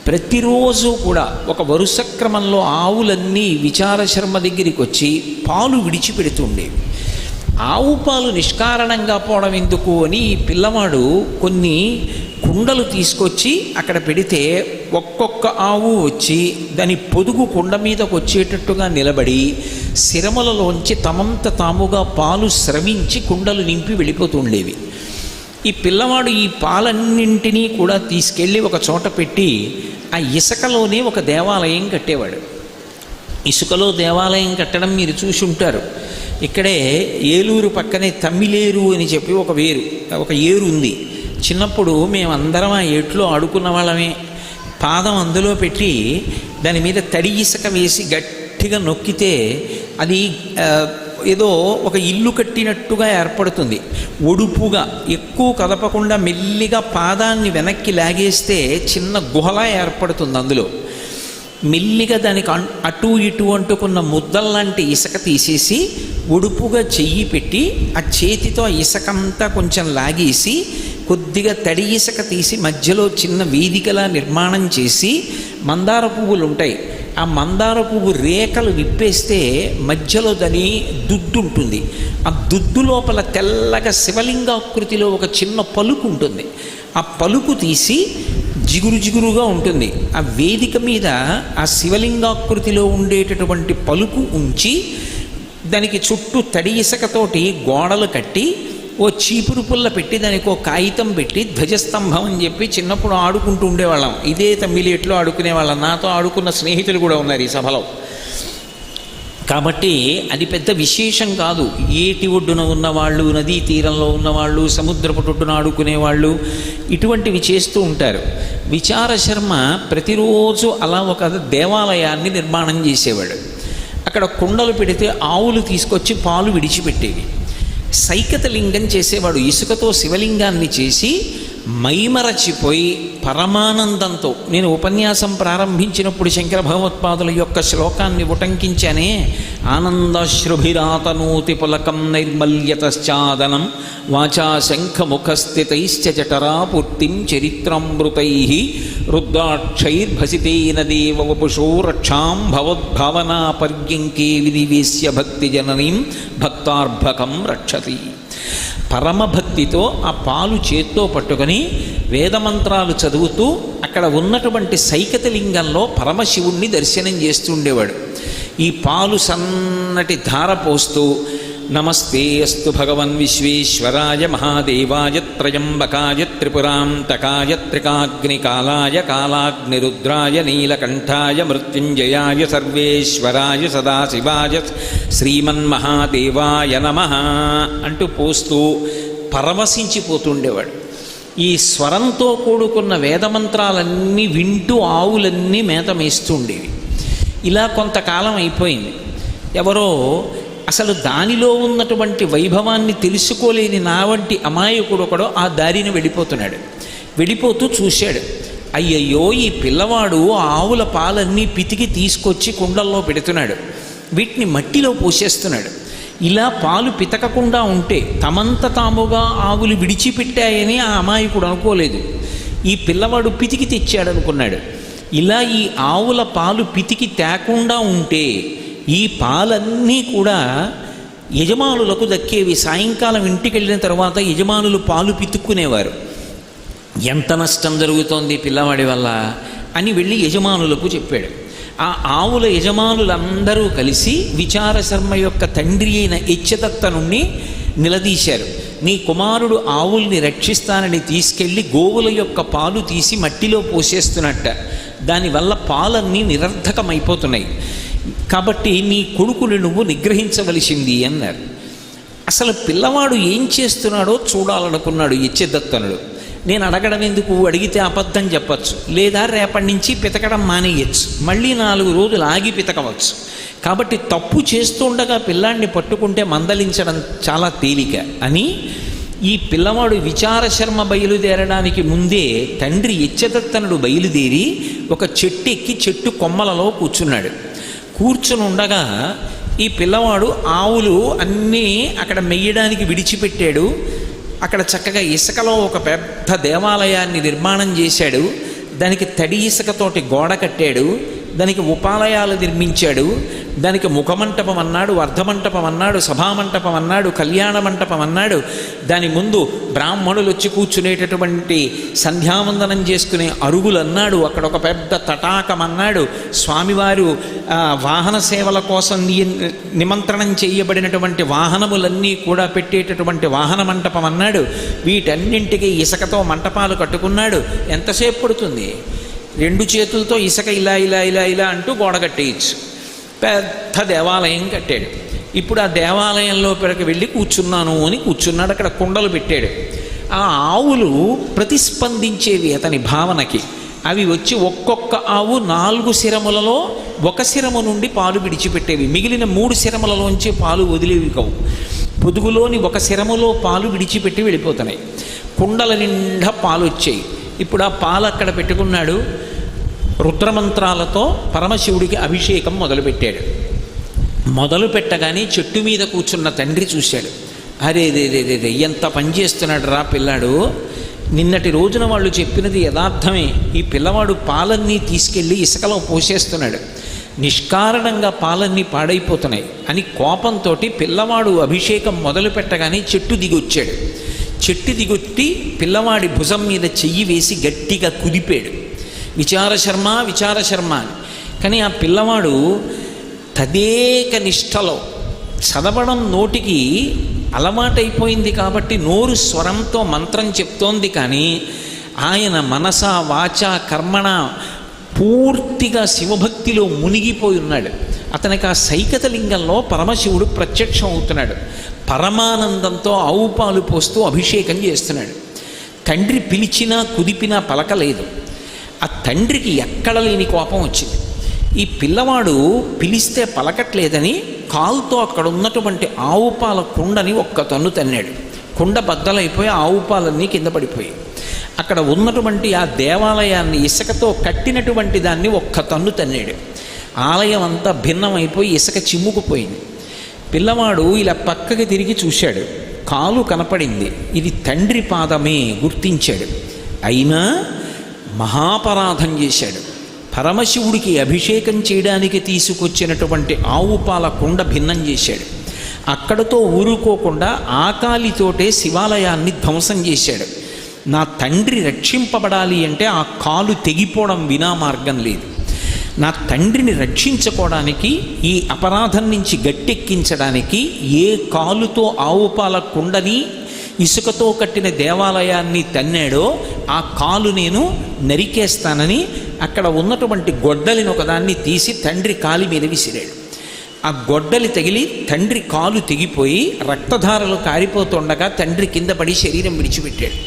ప్రతిరోజు కూడా ఒక వరుస క్రమంలో ఆవులన్నీ విచారశర్మ దగ్గరికి వచ్చి పాలు విడిచిపెడుతుండేవి. ఆవు పాలు నిష్కారణంగా పోవడం ఎందుకు అని ఈ పిల్లవాడు కొన్ని కుండలు తీసుకొచ్చి అక్కడ పెడితే ఒక్కొక్క ఆవు వచ్చి దాని పొదుగు కుండ మీదకు వచ్చేటట్టుగా నిలబడి శిరములలోంచి తమంత తాముగా పాలు స్రవించి కుండలు నింపి వెళ్ళిపోతుండేవి. ఈ పిల్లవాడు ఈ పాలన్నింటినీ కూడా తీసుకెళ్ళి ఒక చోట పెట్టి ఆ ఇసుకలోనే ఒక దేవాలయం కట్టేవాడు. ఇసుకలో దేవాలయం కట్టడం మీరు చూసి ఉంటారు. ఇక్కడే ఏలూరు పక్కనే తమ్మిలేరు అని చెప్పి ఒక ఏరు ఉంది. చిన్నప్పుడు మేమందరం ఆ ఏట్లో ఆడుకున్న వాళ్ళమే. పాదం అందులో పెట్టి దాని మీద తడి ఇసుక వేసి గట్టిగా నొక్కితే అది ఏదో ఒక ఇల్లు కట్టినట్టుగా ఏర్పడుతుంది. ఒడుపుగా ఎక్కువ కదపకుండా మెల్లిగా పాదాన్ని వెనక్కి లాగేస్తే చిన్న గుహలా ఏర్పడుతుంది. అందులో మెల్లిగా దానికి అటు ఇటు అంటుకున్న ముద్దల్లాంటి ఇసుక తీసేసి ఒడుపుగా చెయ్యి పెట్టి ఆ చేతితో ఆ ఇసుకంతా కొంచెం లాగేసి కొద్దిగా తడి ఇసుక తీసి మధ్యలో చిన్న వేదికలా నిర్మాణం చేసి మందార పువ్వులు ఉంటాయి. ఆ మందార పువ్వు రేఖలు విప్పేస్తే మధ్యలో దాని దుద్దు ఉంటుంది. ఆ దుద్దు లోపల తెల్లగా శివలింగాకృతిలో ఒక చిన్న పలుకు ఉంటుంది. ఆ పలుకు తీసి జిగురుగా ఉంటుంది. ఆ వేదిక మీద ఆ శివలింగాకృతిలో ఉండేటటువంటి పలుకు ఉంచి దానికి చుట్టూ తడి ఇసుకతోటి గోడలు కట్టి ఓ చీపురు పుల్ల పెట్టి దానికి ఓ కాగితం పెట్టి ధ్వజస్తంభం అని చెప్పి చిన్నప్పుడు ఆడుకుంటూ ఉండేవాళ్ళం. ఇదే తమ్మిలేట్లో ఆడుకునేవాళ్ళం. నాతో ఆడుకున్న స్నేహితులు కూడా ఉన్నారు ఈ సభలో. కాబట్టి అది పెద్ద విశేషం కాదు. ఏటి ఒడ్డున ఉన్నవాళ్ళు, నదీ తీరంలో ఉన్నవాళ్ళు, సముద్రపు ఒడ్డున ఆడుకునేవాళ్ళు ఇటువంటివి చేస్తూ ఉంటారు. విచారశర్మ ప్రతిరోజు అలా ఒక దేవాలయాన్ని నిర్మాణం చేసేవాడు. అక్కడ కుండలు పెడితే ఆవులు తీసుకొచ్చి పాలు విడిచిపెట్టేవి. సైకత లింగం చేసేవాడు. ఇసుకతో శివలింగాన్ని చేసి మైమరచిపోయి పరమానందంతో, నేను ఉపన్యాసం ప్రారంభించినప్పుడు శంకర భగవత్పాదుల యొక్క శ్లోకాన్ని ఉటంకించానే, ఆనందాశ్రుభిరాతనూతి పులకం నైర్మల్యతశ్చాదనం వాచా శంఖముఖస్థితైశ్చ జఠరాపూర్తిం చరిత్రామృతై రుద్రాక్షైర్భసితేన దేవ వపుషో రక్షాం భవద్భావనా పర్యంకే వినివేశ్య భక్తి జననీం భక్తార్భకం రక్షతి. పరమభక్తితో ఆ పాలు చేత్తో పట్టుకొని వేదమంత్రాలు చదువుతూ అక్కడ ఉన్నటువంటి సైకతలింగంలో పరమశివుణ్ణి దర్శనం చేస్తుండేవాడు. ఈ పాలు సన్నటి ధార పోస్తూ నమస్తే అస్తు భగవన్ విశ్వేశ్వరాయ మహాదేవాయ త్రయంబకాయ త్రిపురాంతకాయ త్రికాగ్నికాలాయ కాలాగ్నిరుద్రాయ నీలకంఠాయ మృత్యుంజయాయ సర్వేశ్వరాయ సదాశివాయ శ్రీమన్మహాదేవాయ నమః అంటూ పోస్తూ పరవశించిపోతుండేవాడు. ఈ స్వరంతో కూడుకున్న వేదమంత్రాలన్నీ వింటూ ఆవులన్నీ మేత మేస్తుండేవి. ఇలా కొంతకాలం అయిపోయింది. ఎవరో అసలు దానిలో ఉన్నటువంటి వైభవాన్ని తెలుసుకోలేని నా వంటి అమాయకుడు ఒకడో ఆ దారిని వెళ్ళిపోతున్నాడు. వెళ్ళిపోతూ చూశాడు, అయ్యయ్యో ఈ పిల్లవాడు ఆవుల పాలన్నీ పితికి తీసుకొచ్చి కుండల్లో పెడుతున్నాడు, వీటిని మట్టిలో పోసేస్తున్నాడు. ఇలా పాలు పితకకుండా ఉంటే తమంత తాముగా ఆవులు విడిచిపెట్టాయని ఆ అమాయకుడు అనుకోలేదు. ఈ పిల్లవాడు పితికి తెచ్చాడు అనుకున్నాడు. ఇలా ఈ ఆవుల పాలు పితికి తేకుండా ఉంటే ఈ పాలన్నీ కూడా యజమానులకు దక్కేవి. సాయంకాలం ఇంటికి వెళ్ళిన తర్వాత యజమానులు పాలు పితుక్కునేవారు. ఎంత నష్టం జరుగుతోంది పిల్లవాడి వల్ల అని వెళ్ళి యజమానులకు చెప్పాడు. ఆ ఆవుల యజమానులందరూ కలిసి విచారశర్మ యొక్క తండ్రి అయిన ఇచ్చదత్త నుండి నిలదీశారు. నీ కుమారుడు ఆవుల్ని రక్షిస్తానని తీసుకెళ్ళి గోవుల యొక్క పాలు తీసి మట్టిలో పోసేస్తున్నట్ట, దానివల్ల పాలన్నీ నిరర్ధకమైపోతున్నాయి, కాబట్టి నీ కొడుకుని నువ్వు నిగ్రహించవలసింది అన్నారు. అసలు పిల్లవాడు ఏం చేస్తున్నాడో చూడాలనుకున్నాడు ఇచ్చదత్తనుడు. నేను అడగడం ఎందుకు, అడిగితే అబద్ధం చెప్పచ్చు, లేదా రేపటి నుంచి పితకడం మానేయచ్చు, మళ్ళీ 4 రోజులు ఆగి పితకవచ్చు. కాబట్టి తప్పు చేస్తుండగా పిల్లాడిని పట్టుకుంటే మందలించడం చాలా తేలిక అని ఈ పిల్లవాడు విచారశర్మ బయలుదేరడానికి ముందే తండ్రి ఇచ్చదత్తనుడు బయలుదేరి ఒక చెట్టు ఎక్కి చెట్టు కొమ్మలలో కూర్చున్నాడు. కూర్చుని ఉండగా ఈ పిల్లవాడు ఆవులు అన్నీ అక్కడ మెయ్యడానికి విడిచిపెట్టాడు. అక్కడ చక్కగా ఇసుకలో ఒక పెద్ద దేవాలయాన్ని నిర్మాణం చేశాడు. దానికి తడి ఇసుకతోటి గోడ కట్టాడు. దానికి ఉపాలయాలు నిర్మించాడు. దానికి ముఖమంటపం అన్నాడు, అర్ధమంటపం అన్నాడు, సభామంటపం అన్నాడు, కళ్యాణ మంటపం అన్నాడు. దాని ముందు బ్రాహ్మణులు వచ్చి కూర్చునేటటువంటి సంధ్యావందనం చేసుకునే అరుగులు అన్నాడు. అక్కడ ఒక పెద్ద తటాకం అన్నాడు. స్వామివారు వాహన సేవల కోసం నిమంత్రణం చేయబడినటువంటి వాహనములన్నీ కూడా పెట్టేటటువంటి వాహన మంటపం అన్నాడు. వీటన్నింటికి ఇసుకతో మంటపాలు కట్టుకున్నాడు. ఎంతసేపు పడుతుంది? 2 చేతులతో ఇసుక ఇలా ఇలా ఇలా ఇలా అంటూ గోడ కట్టేయచ్చు. పెద్ద దేవాలయం కట్టాడు. ఇప్పుడు ఆ దేవాలయంలో పెరక వెళ్ళి కూర్చున్నాను అని కూర్చున్నాడు. అక్కడ కుండలు పెట్టాడు. ఆ ఆవులు ప్రతిస్పందించేవి అతని భావనకి. అవి వచ్చి ఒక్కొక్క ఆవు 4 శిరములలో 1 శిరము నుండి పాలు విడిచిపెట్టేవి. మిగిలిన 3 శిరములలోంచి పాలు వదిలేవి కావు. పొదుగులోని 1 శిరములో పాలు విడిచిపెట్టి వెళ్ళిపోతున్నాయి. కుండల నిండా పాలు వచ్చాయి. ఇప్పుడు ఆ పాలు అక్కడ పెట్టుకున్నాడు. రుద్రమంత్రాలతో పరమశివుడికి అభిషేకం మొదలుపెట్టాడు. మొదలు పెట్టగానే చెట్టు మీద కూర్చున్న తండ్రి చూశాడు. అరే రే ఎంత పని చేస్తున్నాడు రా పిల్లాడు. నిన్నటి రోజున వాళ్ళు చెప్పినది యథార్థమే. ఈ పిల్లవాడు పాలన్నీ తీసుకెళ్ళి ఇసుకలో పోసేస్తున్నాడు, నిష్కారణంగా పాలన్నీ పాడైపోతున్నాయి అని కోపంతో పిల్లవాడు అభిషేకం మొదలు పెట్టగానే చెట్టు దిగొచ్చాడు. చెట్టు దిగొట్టి పిల్లవాడి భుజం మీద చెయ్యి వేసి గట్టిగా కుదిపాడు. విచారశర్మ విచారశర్మ అని. కానీ ఆ పిల్లవాడు తదేక నిష్టలో చదవడం నోటికి అలవాటైపోయింది కాబట్టి నోరు స్వరంతో మంత్రం చెప్తోంది. కానీ ఆయన మనస వాచ కర్మణ పూర్తిగా శివభక్తిలో మునిగిపోయి ఉన్నాడు. అతనికి ఆ సైకతలింగంలో పరమశివుడు ప్రత్యక్షం అవుతున్నాడు. పరమానందంతో ఆవు పాలు పోస్తూ అభిషేకం చేస్తున్నాడు. తండ్రి పిలిచినా కుదిపినా పలకలేదు. ఆ తండ్రికి ఎక్కడ లేని కోపం వచ్చింది. ఈ పిల్లవాడు పిలిస్తే పలకట్లేదని కాలుతో అక్కడ ఉన్నటువంటి ఆవు పాల కుండని ఒక్క తన్ను తన్నాడు. కుండ బద్దలైపోయి ఆవు పాలన్నీ కింద పడిపోయి అక్కడ ఉన్నటువంటి ఆ దేవాలయాన్ని ఇసుకతో కట్టినటువంటి దాన్ని ఒక్క తన్ను తన్నాడు. ఆలయం అంతా భిన్నమైపోయి ఇసుక చిమ్ముకుపోయింది. పిల్లవాడు ఇలా పక్కకి తిరిగి చూశాడు. కాలు కనపడింది. ఇది తండ్రి పాదమే గుర్తించాడు. అయినా మహాపరాధం చేశాడు. పరమశివుడికి అభిషేకం చేయడానికి తీసుకొచ్చినటువంటి ఆవు పాల కుండ భిన్నం చేశాడు. అక్కడతో ఊరుకోకుండా ఆకాలితోటే శివాలయాన్ని ధ్వంసం చేశాడు. నా తండ్రి రక్షింపబడాలి అంటే ఆ కాలు తెగిపోవడం వినా మార్గం లేదు. నా తండ్రిని రక్షించుకోవడానికి, ఈ అపరాధం నుంచి గట్టెక్కించడానికి ఏ కాలుతో ఆవుపాల కుండని ఇసుకతో కట్టిన దేవాలయాన్ని తన్నాడో ఆ కాలు నేను నరికేస్తానని అక్కడ ఉన్నటువంటి గొడ్డలిని ఒకదాన్ని తీసి తండ్రి కాలి మీద విసిరాడు. ఆ గొడ్డలి తగిలి తండ్రి కాలు తెగిపోయి రక్తధారలు కారిపోతుండగా తండ్రి కింద పడి శరీరం విడిచిపెట్టాడు.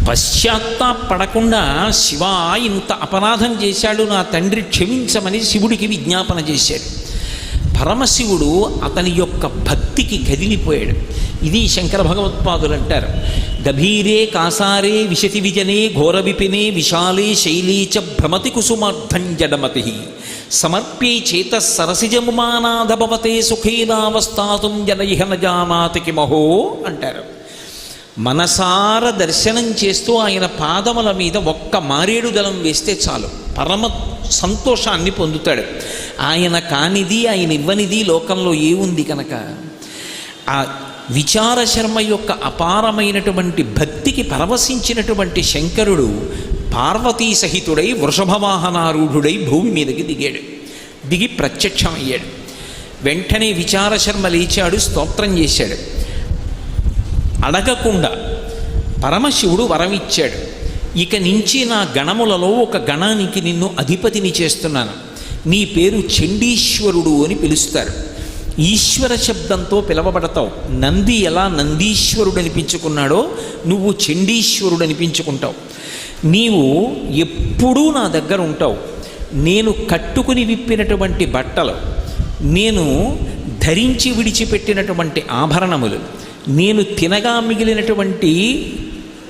పశ్చాత్తాపడకుండా శివ ఇంత అపరాధం చేశాడు, నా తండ్రి క్షమించమని శివుడికి విజ్ఞాపన చేశాడు. పరమశివుడు అతని యొక్క భక్తికి కదిలిపోయాడు. ఇది శంకర భగవత్పాదులు అంటారు, గభీరే కాసారే విశతి విజనే ఘోర విపినే విశాలే శైలీ చ భ్రమతి కుసుమార్థం జడమతి సమర్ప్యే చేత సరసిజముమానాధభవతే సుఖేనావస్థాతుం జనయిహ న జానాతి కిమహో అంటారు. మనసార దర్శనం చేస్తూ ఆయన పాదముల మీద ఒక్క మారేడు దళం వేస్తే చాలు, పరమ సంతోషాన్ని పొందుతాడు. ఆయన కానిది, ఆయన ఇవ్వనిది లోకంలో ఏముంది కనుక ఆ విచారశర్మ యొక్క అపారమైనటువంటి భక్తికి పరవశించినటువంటి శంకరుడు పార్వతీ సహితుడై వృషభవాహనారూఢుడై భూమి మీదకి దిగాడు. దిగి ప్రత్యక్షమయ్యాడు. వెంటనే విచారశర్మ లేచాడు, స్తోత్రం చేశాడు. అడగకుండా పరమశివుడు వరం ఇచ్చాడు, ఇక నుంచి నా గణములలో ఒక గణానికి నిన్ను అధిపతిని చేస్తున్నాను, నీ పేరు చండీశ్వరుడు అని పిలుస్తారు. ఈశ్వర శబ్దంతో పిలవబడతావు. నంది ఎలా నందీశ్వరుడు అనిపించుకున్నాడో నువ్వు చండీశ్వరుడు అనిపించుకుంటావు. నీవు ఎప్పుడూ నా దగ్గర ఉంటావు. నేను కట్టుకుని విప్పినటువంటి బట్టలు, నేను ధరించి విడిచిపెట్టినటువంటి ఆభరణములు, నేను తినగా మిగిలినటువంటి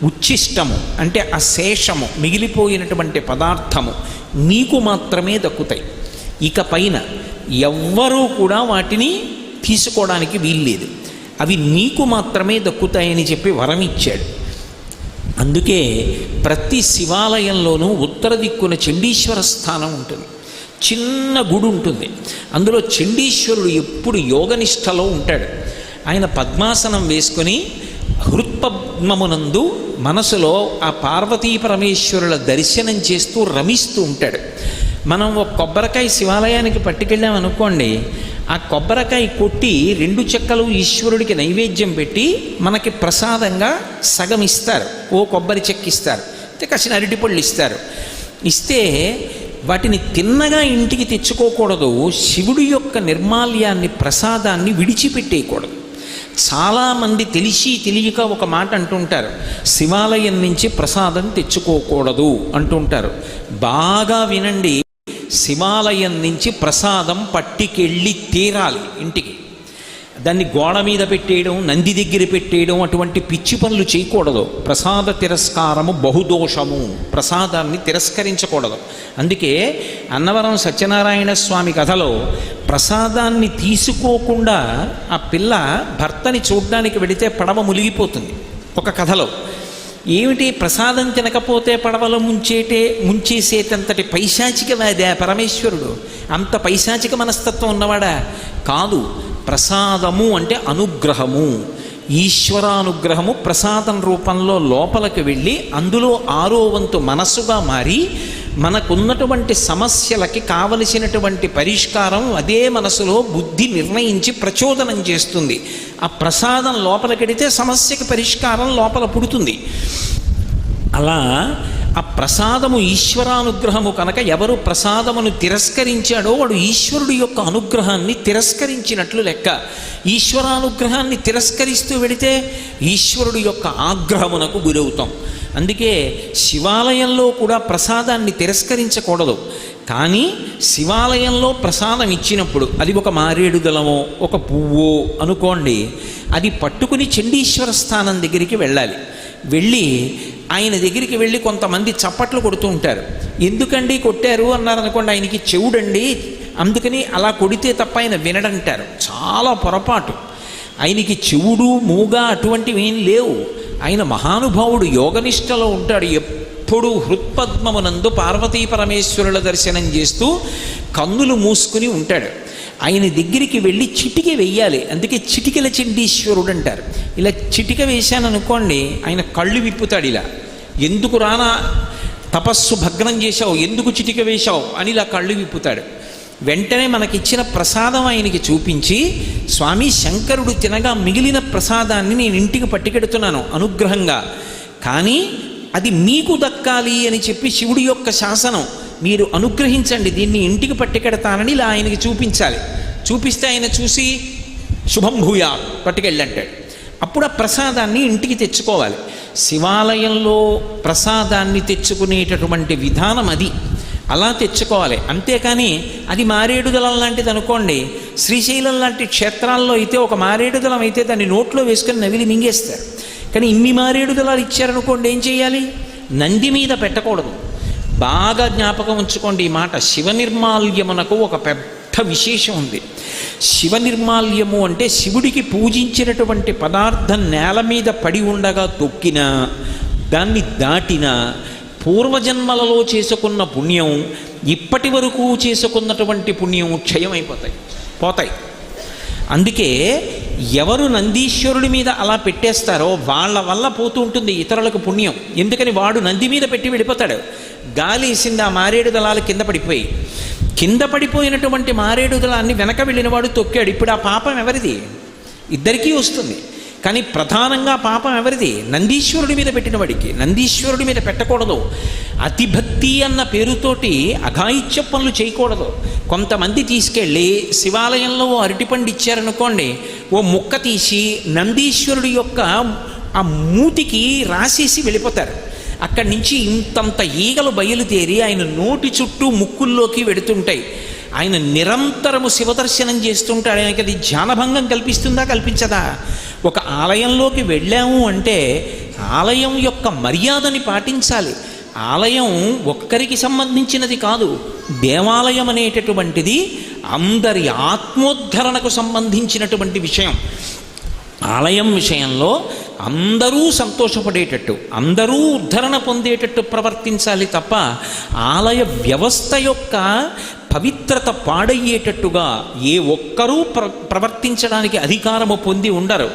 ఉచ్ఛిష్టము అంటే అశేషము మిగిలిపోయినటువంటి పదార్థము నీకు మాత్రమే దక్కుతాయి. ఇక పైన ఎవ్వరూ కూడా వాటిని తీసుకోవడానికి వీల్లేదు, అవి నీకు మాత్రమే దక్కుతాయని చెప్పి వరం ఇచ్చాడు. అందుకే ప్రతి శివాలయంలోనూ ఉత్తర దిక్కున చండీశ్వర స్థానం ఉంటుంది. చిన్న గుడి ఉంటుంది. అందులో చండీశ్వరుడు ఎప్పుడు యోగనిష్టలో ఉంటాడు. ఆయన పద్మాసనం వేసుకొని హృత్పద్మమునందు మనసులో ఆ పార్వతీ పరమేశ్వరుల దర్శనం చేస్తూ రమిస్తూ ఉంటాడు. మనం ఒక కొబ్బరికాయ శివాలయానికి పట్టుకెళ్ళామనుకోండి, ఆ కొబ్బరికాయ కొట్టి 2 చెక్కలు ఈశ్వరుడికి నైవేద్యం పెట్టి మనకి ప్రసాదంగా సగం ఇస్తారు, ఓ కొబ్బరి చెక్క ఇస్తారు, కాసిన అరటిపళ్ళు ఇస్తారు. ఇస్తే వాటిని తిన్నగా ఇంటికి తెచ్చుకోకూడదు. శివుడి యొక్క నిర్మాల్యాన్ని, ప్రసాదాన్ని విడిచిపెట్టేయకూడదు. చాలామంది తెలిసి తెలియక ఒక మాట అంటుంటారు, శివాలయం నుంచి ప్రసాదం తెచ్చుకోకూడదు అంటుంటారు. బాగా వినండి, శివాలయం నుంచి ప్రసాదం పట్టికెళ్ళి తీరాలి ఇంటికి. దాన్ని గోడ మీద పెట్టేయడం, నంది దగ్గర పెట్టేయడం, అటువంటి పిచ్చి పనులు చేయకూడదు. ప్రసాద తిరస్కారము బహుదోషము, ప్రసాదాన్ని తిరస్కరించకూడదు. అందుకే అన్నవరం సత్యనారాయణ స్వామి కథలో ప్రసాదాన్ని తీసుకోకుండా ఆ పిల్ల భర్తని చూడ్డానికి వెళితే పడవ మునిగిపోతుంది. ఒక కథలో ఏమిటి, ప్రసాదం తినకపోతే పడవలో ముంచేసేటంతటి పైశాచికవాదా పరమేశ్వరుడు? అంత పైశాచిక మనస్తత్వం ఉన్నవాడా? కాదు. ప్రసాదము అంటే అనుగ్రహము, ఈశ్వరానుగ్రహము ప్రసాదం రూపంలో లోపలికి వెళ్ళి అందులో 6వ వంతు మనస్సుగా మారి మనకున్నటువంటి సమస్యలకి కావలసినటువంటి పరిష్కారం అదే మనసులో బుద్ధి నిర్ణయించి ప్రచోదనం చేస్తుంది. ఆ ప్రసాదం లోపలికెడితే సమస్యకి పరిష్కారం లోపల పుడుతుంది. అలా ఆ ప్రసాదము ఈశ్వరానుగ్రహము కనుక ఎవరు ప్రసాదమును తిరస్కరించాడో వాడు ఈశ్వరుడి యొక్క అనుగ్రహాన్ని తిరస్కరించినట్లు లెక్క. ఈశ్వరానుగ్రహాన్ని తిరస్కరిస్తూ వెడితే ఈశ్వరుడి యొక్క ఆగ్రహమునకు గురవుతాం. అందుకే శివాలయంలో కూడా ప్రసాదాన్ని తిరస్కరించకూడదు. కానీ శివాలయంలో ప్రసాదం ఇచ్చినప్పుడు అది ఒక మారేడు దళమో ఒక పువ్వో అనుకోండి, అది పట్టుకుని చండీశ్వర స్థానం దగ్గరికి వెళ్ళాలి. వెళ్ళి ఆయన దగ్గరికి వెళ్ళి కొంతమంది చప్పట్లు కొడుతూ ఉంటారు. ఎందుకండి కొట్టారు అన్నారనుకోండి, ఆయనకి చెవుడండి అందుకని అలా కొడితే తప్ప ఆయన వినడంటారు. చాలా పొరపాటు. ఆయనకి చెవుడు మూగ అటువంటివి ఏం లేవు. ఆయన మహానుభావుడు, యోగనిష్టలో ఉంటాడు. ఎప్పుడూ హృత్పద్మమునందు పార్వతీ పరమేశ్వరుల దర్శనం చేస్తూ కన్నులు మూసుకుని ఉంటాడు. ఆయన దగ్గరికి వెళ్ళి చిటిక వెయ్యాలి. అందుకే చిటికల చండీశ్వరుడు అంటారు. ఇలా చిటిక వేశాననుకోండి, ఆయన కళ్ళు విప్పుతాడు. ఇలా ఎందుకు రానా తపస్సు భగ్నం చేశావు, ఎందుకు చిటిక వేశావు అని ఇలా కళ్ళు విప్పుతాడు. వెంటనే మనకిచ్చిన ప్రసాదం ఆయనకి చూపించి, స్వామి శంకరుడు తినగా మిగిలిన ప్రసాదాన్ని నేను ఇంటికి పట్టుకెడుతున్నాను అనుగ్రహంగా, కానీ అది మీకు దక్కాలి అని చెప్పి శివుడి యొక్క శాసనం, మీరు అనుగ్రహించండి, దీన్ని ఇంటికి పట్టుకెడతానని ఇలా ఆయనకి చూపించాలి. చూపిస్తే ఆయన చూసి శుభం భూయా పట్టుకెళ్ళంటాడు. అప్పుడు ఆ ప్రసాదాన్ని ఇంటికి తెచ్చుకోవాలి. శివాలయంలో ప్రసాదాన్ని తెచ్చుకునేటటువంటి విధానం అది, అలా తెచ్చుకోవాలి. అంతేకాని అది మారేడుదలం లాంటిది అనుకోండి, శ్రీశైలం లాంటి క్షేత్రాల్లో అయితే ఒక మారేడుదలం అయితే దాన్ని నోట్లో వేసుకొని నవిలి మింగేస్తారు. కానీ ఇన్ని మారేడుదలాలు ఇచ్చారనుకోండి, ఏం చేయాలి? నంది మీద పెట్టకూడదు. బాగా జ్ఞాపకం ఉంచుకోండి ఈ మాట. శివ నిర్మాల్యమునకు ఒక పెద్ద విశేషం ఉంది. శివ నిర్మాల్యము అంటే శివుడికి పూజించినటువంటి పదార్థం నేల మీద పడి ఉండగా తొక్కినా, దాన్ని దాటినా పూర్వజన్మలలో చేసుకున్న పుణ్యం, ఇప్పటి వరకు చేసుకున్నటువంటి పుణ్యం పోతాయి. అందుకే ఎవరు నందీశ్వరుడి మీద అలా పెట్టేస్తారో వాళ్ళ వల్ల పోతూ ఉంటుంది ఇతరులకు పుణ్యం. ఎందుకని వాడు నంది మీద పెట్టి వెళ్ళిపోతాడు. గాలి వేసింది, ఆ మారేడు దళాలు కింద పడిపోయినటువంటి మారేడు దళాన్ని వెనక వెళ్ళినవాడు తొక్కాడు. ఇప్పుడు ఆ పాపం ఎవరిది? ఇద్దరికీ వస్తుంది. కానీ ప్రధానంగా పాపం ఎవరిది? నందీశ్వరుడి మీద పెట్టిన వాడికి. నందీశ్వరుడి మీద పెట్టకూడదు. అతిభక్తి అన్న పేరుతోటి అఘాయిత్య పనులు చేయకూడదు. కొంతమంది తీసుకెళ్ళి శివాలయంలో ఓ అరటిపండు ఇచ్చారనుకోండి, ఓ ముక్క తీసి నందీశ్వరుడి యొక్క ఆ మూతికి రాసేసి వెళ్ళిపోతారు. అక్కడి నుంచి ఇంతంత ఈగలు బయలుదేరి ఆయన నోటి చుట్టూ ముక్కుల్లోకి వెడుతుంటాయి. ఆయన నిరంతరము శివదర్శనం చేస్తుంటాడు. ఆయనకి అది ధ్యానభంగం కల్పిస్తుందా, కల్పించదా? ఒక ఆలయంలోకి వెళ్ళాము అంటే ఆలయం యొక్క మర్యాదని పాటించాలి. ఆలయం ఒక్కరికి సంబంధించినది కాదు. దేవాలయం అనేటటువంటిది అందరి ఆత్మోద్ధరణకు సంబంధించినటువంటి విషయం. ఆలయం విషయంలో అందరూ సంతోషపడేటట్టు, అందరూ ఉద్ధరణ పొందేటట్టు ప్రవర్తించాలి తప్ప ఆలయ వ్యవస్థ యొక్క పవిత్రత పాడయ్యేటట్టుగా ఏ ఒక్కరూ ప్రవర్తించడానికి అధికారము పొంది ఉండరు.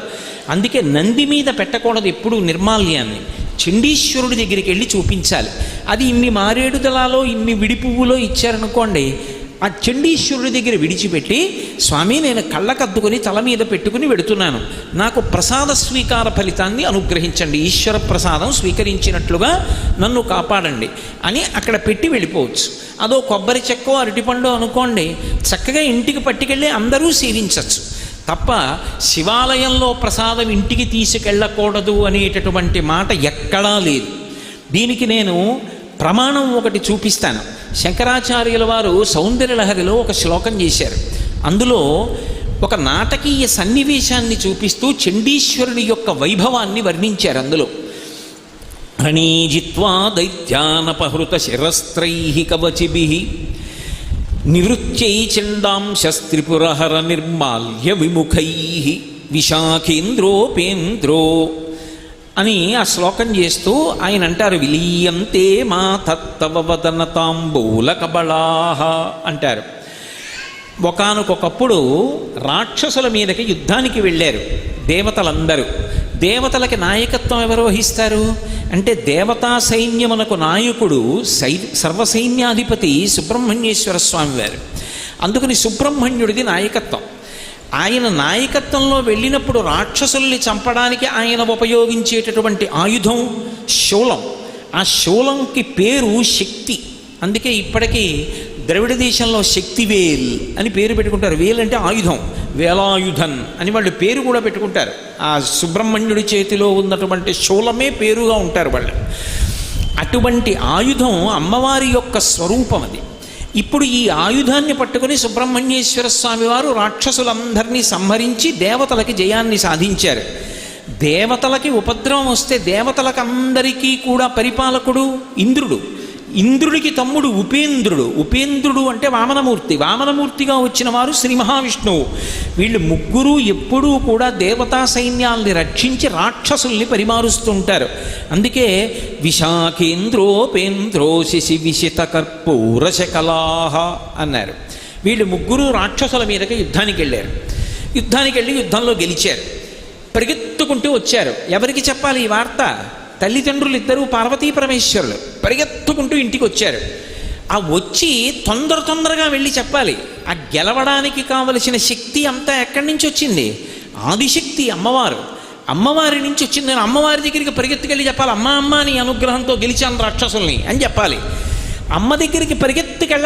అందుకే నంది మీద పెట్టకూడదు ఎప్పుడు నిర్మాల్యాన్ని. చండీశ్వరుడి దగ్గరికి వెళ్ళి చూపించాలి. అది ఇన్ని మారేడు దళాలో ఇన్ని విడి పువ్వులో ఇచ్చారనుకోండి, ఆ చండీశ్వరుడి దగ్గర విడిచిపెట్టి, స్వామి నేను కళ్ళకద్దుకొని తల మీద పెట్టుకుని వెడుతున్నాను, నాకు ప్రసాద స్వీకార ఫలితాన్ని అనుగ్రహించండి, ఈశ్వర ప్రసాదం స్వీకరించినట్లుగా నన్ను కాపాడండి అని అక్కడ పెట్టి వెళ్ళిపోవచ్చు. అదో కొబ్బరి చెక్కో అరటిపండు అనుకోండి, చక్కగా ఇంటికి పట్టుకెళ్ళి అందరూ సేవించవచ్చు తప్ప శివాలయంలో ప్రసాదం ఇంటికి తీసుకెళ్ళకూడదు అనేటటువంటి మాట ఎక్కడా లేదు. దీనికి నేను ప్రమాణం ఒకటి చూపిస్తాను. శంకరాచార్యుల వారు సౌందర్యలహరిలో ఒక శ్లోకం చేశారు. అందులో ఒక నాటకీయ సన్నివేశాన్ని చూపిస్తూ చండీశ్వరుని యొక్క వైభవాన్ని వర్ణించారు. అందులో హణీజిత్వా దైత్యానపహృత శిరస్త్రైః కవచిభిః నివృత్యై చండాంశస్త్రిపురహర నిర్మాల్య విముఖైః విశాఖేంద్రోపేంద్రో అని ఆ శ్లోకం చేస్తూ ఆయన అంటారు, విలీయంతే మా తత్తవ వదన తాంబూల కబళాహ అంటారు. ఒకానొకప్పుడు రాక్షసుల మీదకి యుద్ధానికి వెళ్ళారు దేవతలందరూ. దేవతలకి నాయకత్వం ఎవరు వహిస్తారు అంటే దేవతా సైన్యమునకు నాయకుడు సర్వసైన్యాధిపతి సుబ్రహ్మణ్యేశ్వర స్వామి వారు. అందుకని సుబ్రహ్మణ్యుడిది నాయకత్వం. ఆయన నాయకత్వంలో వెళ్ళినప్పుడు రాక్షసుల్ని చంపడానికి ఆయన ఉపయోగించేటటువంటి ఆయుధం శూలం. ఆ శూలంకి పేరు శక్తి. అందుకే ఇప్పటికీ ద్రవిడ దేశంలో శక్తివేల్ అని పేరు పెట్టుకుంటారు. వేల్ అంటే ఆయుధం, వేలాయుధన్ అని వాళ్ళు పేరు కూడా పెట్టుకుంటారు. ఆ సుబ్రహ్మణ్యుడి చేతిలో ఉన్నటువంటి శూలమే పేరుగా ఉంటారు వాళ్ళు. అటువంటి ఆయుధం అమ్మవారి యొక్క స్వరూపం అది. ఇప్పుడు ఈ ఆయుధాన్ని పట్టుకుని సుబ్రహ్మణ్యేశ్వర స్వామి వారు రాక్షసులందరినీ సంహరించి దేవతలకి జయాన్ని సాధించారు. దేవతలకి ఉపద్రవం వస్తే దేవతలకు అందరికీ కూడా పరిపాలకుడు ఇంద్రుడు. ఇంద్రుడికి తమ్ముడు ఉపేంద్రుడు. ఉపేంద్రుడు అంటే వామనమూర్తి. వామనమూర్తిగా వచ్చిన వారు శ్రీ మహావిష్ణువు. వీళ్ళు ముగ్గురు ఎప్పుడూ కూడా దేవతా సైన్యాల్ని రక్షించి రాక్షసుల్ని పరిమారుస్తుంటారు. అందుకే విశాఖేంద్రోపేంద్రో శశి విశిత కర్పూర శకలాహ అన్నారు. వీళ్ళు ముగ్గురు రాక్షసుల మీదకి యుద్ధానికి వెళ్ళారు. యుద్ధానికి వెళ్ళి యుద్ధంలో గెలిచారు. పరిగెత్తుకుంటూ వచ్చారు. ఎవరికి చెప్పాలి ఈ వార్త? తల్లిదండ్రులు ఇద్దరూ పార్వతీ పరమేశ్వరులు పరిగెత్తుకుంటూ ఇంటికి వచ్చారు. ఆ వచ్చి తొందరగా వెళ్ళి చెప్పాలి. ఆ గెలవడానికి కావలసిన శక్తి అంతా ఎక్కడి నుంచి వచ్చింది? ఆదిశక్తి అమ్మవారు. అమ్మవారి నుంచి వచ్చింది. నేను అమ్మవారి దగ్గరికి పరిగెత్తుకెళ్ళి చెప్పాలి, అమ్మ నీ అనుగ్రహంతో గెలిచాను రాక్షసుల్ని అని చెప్పాలి. అమ్మ దగ్గరికి పరిగెత్తుకెళ్ళ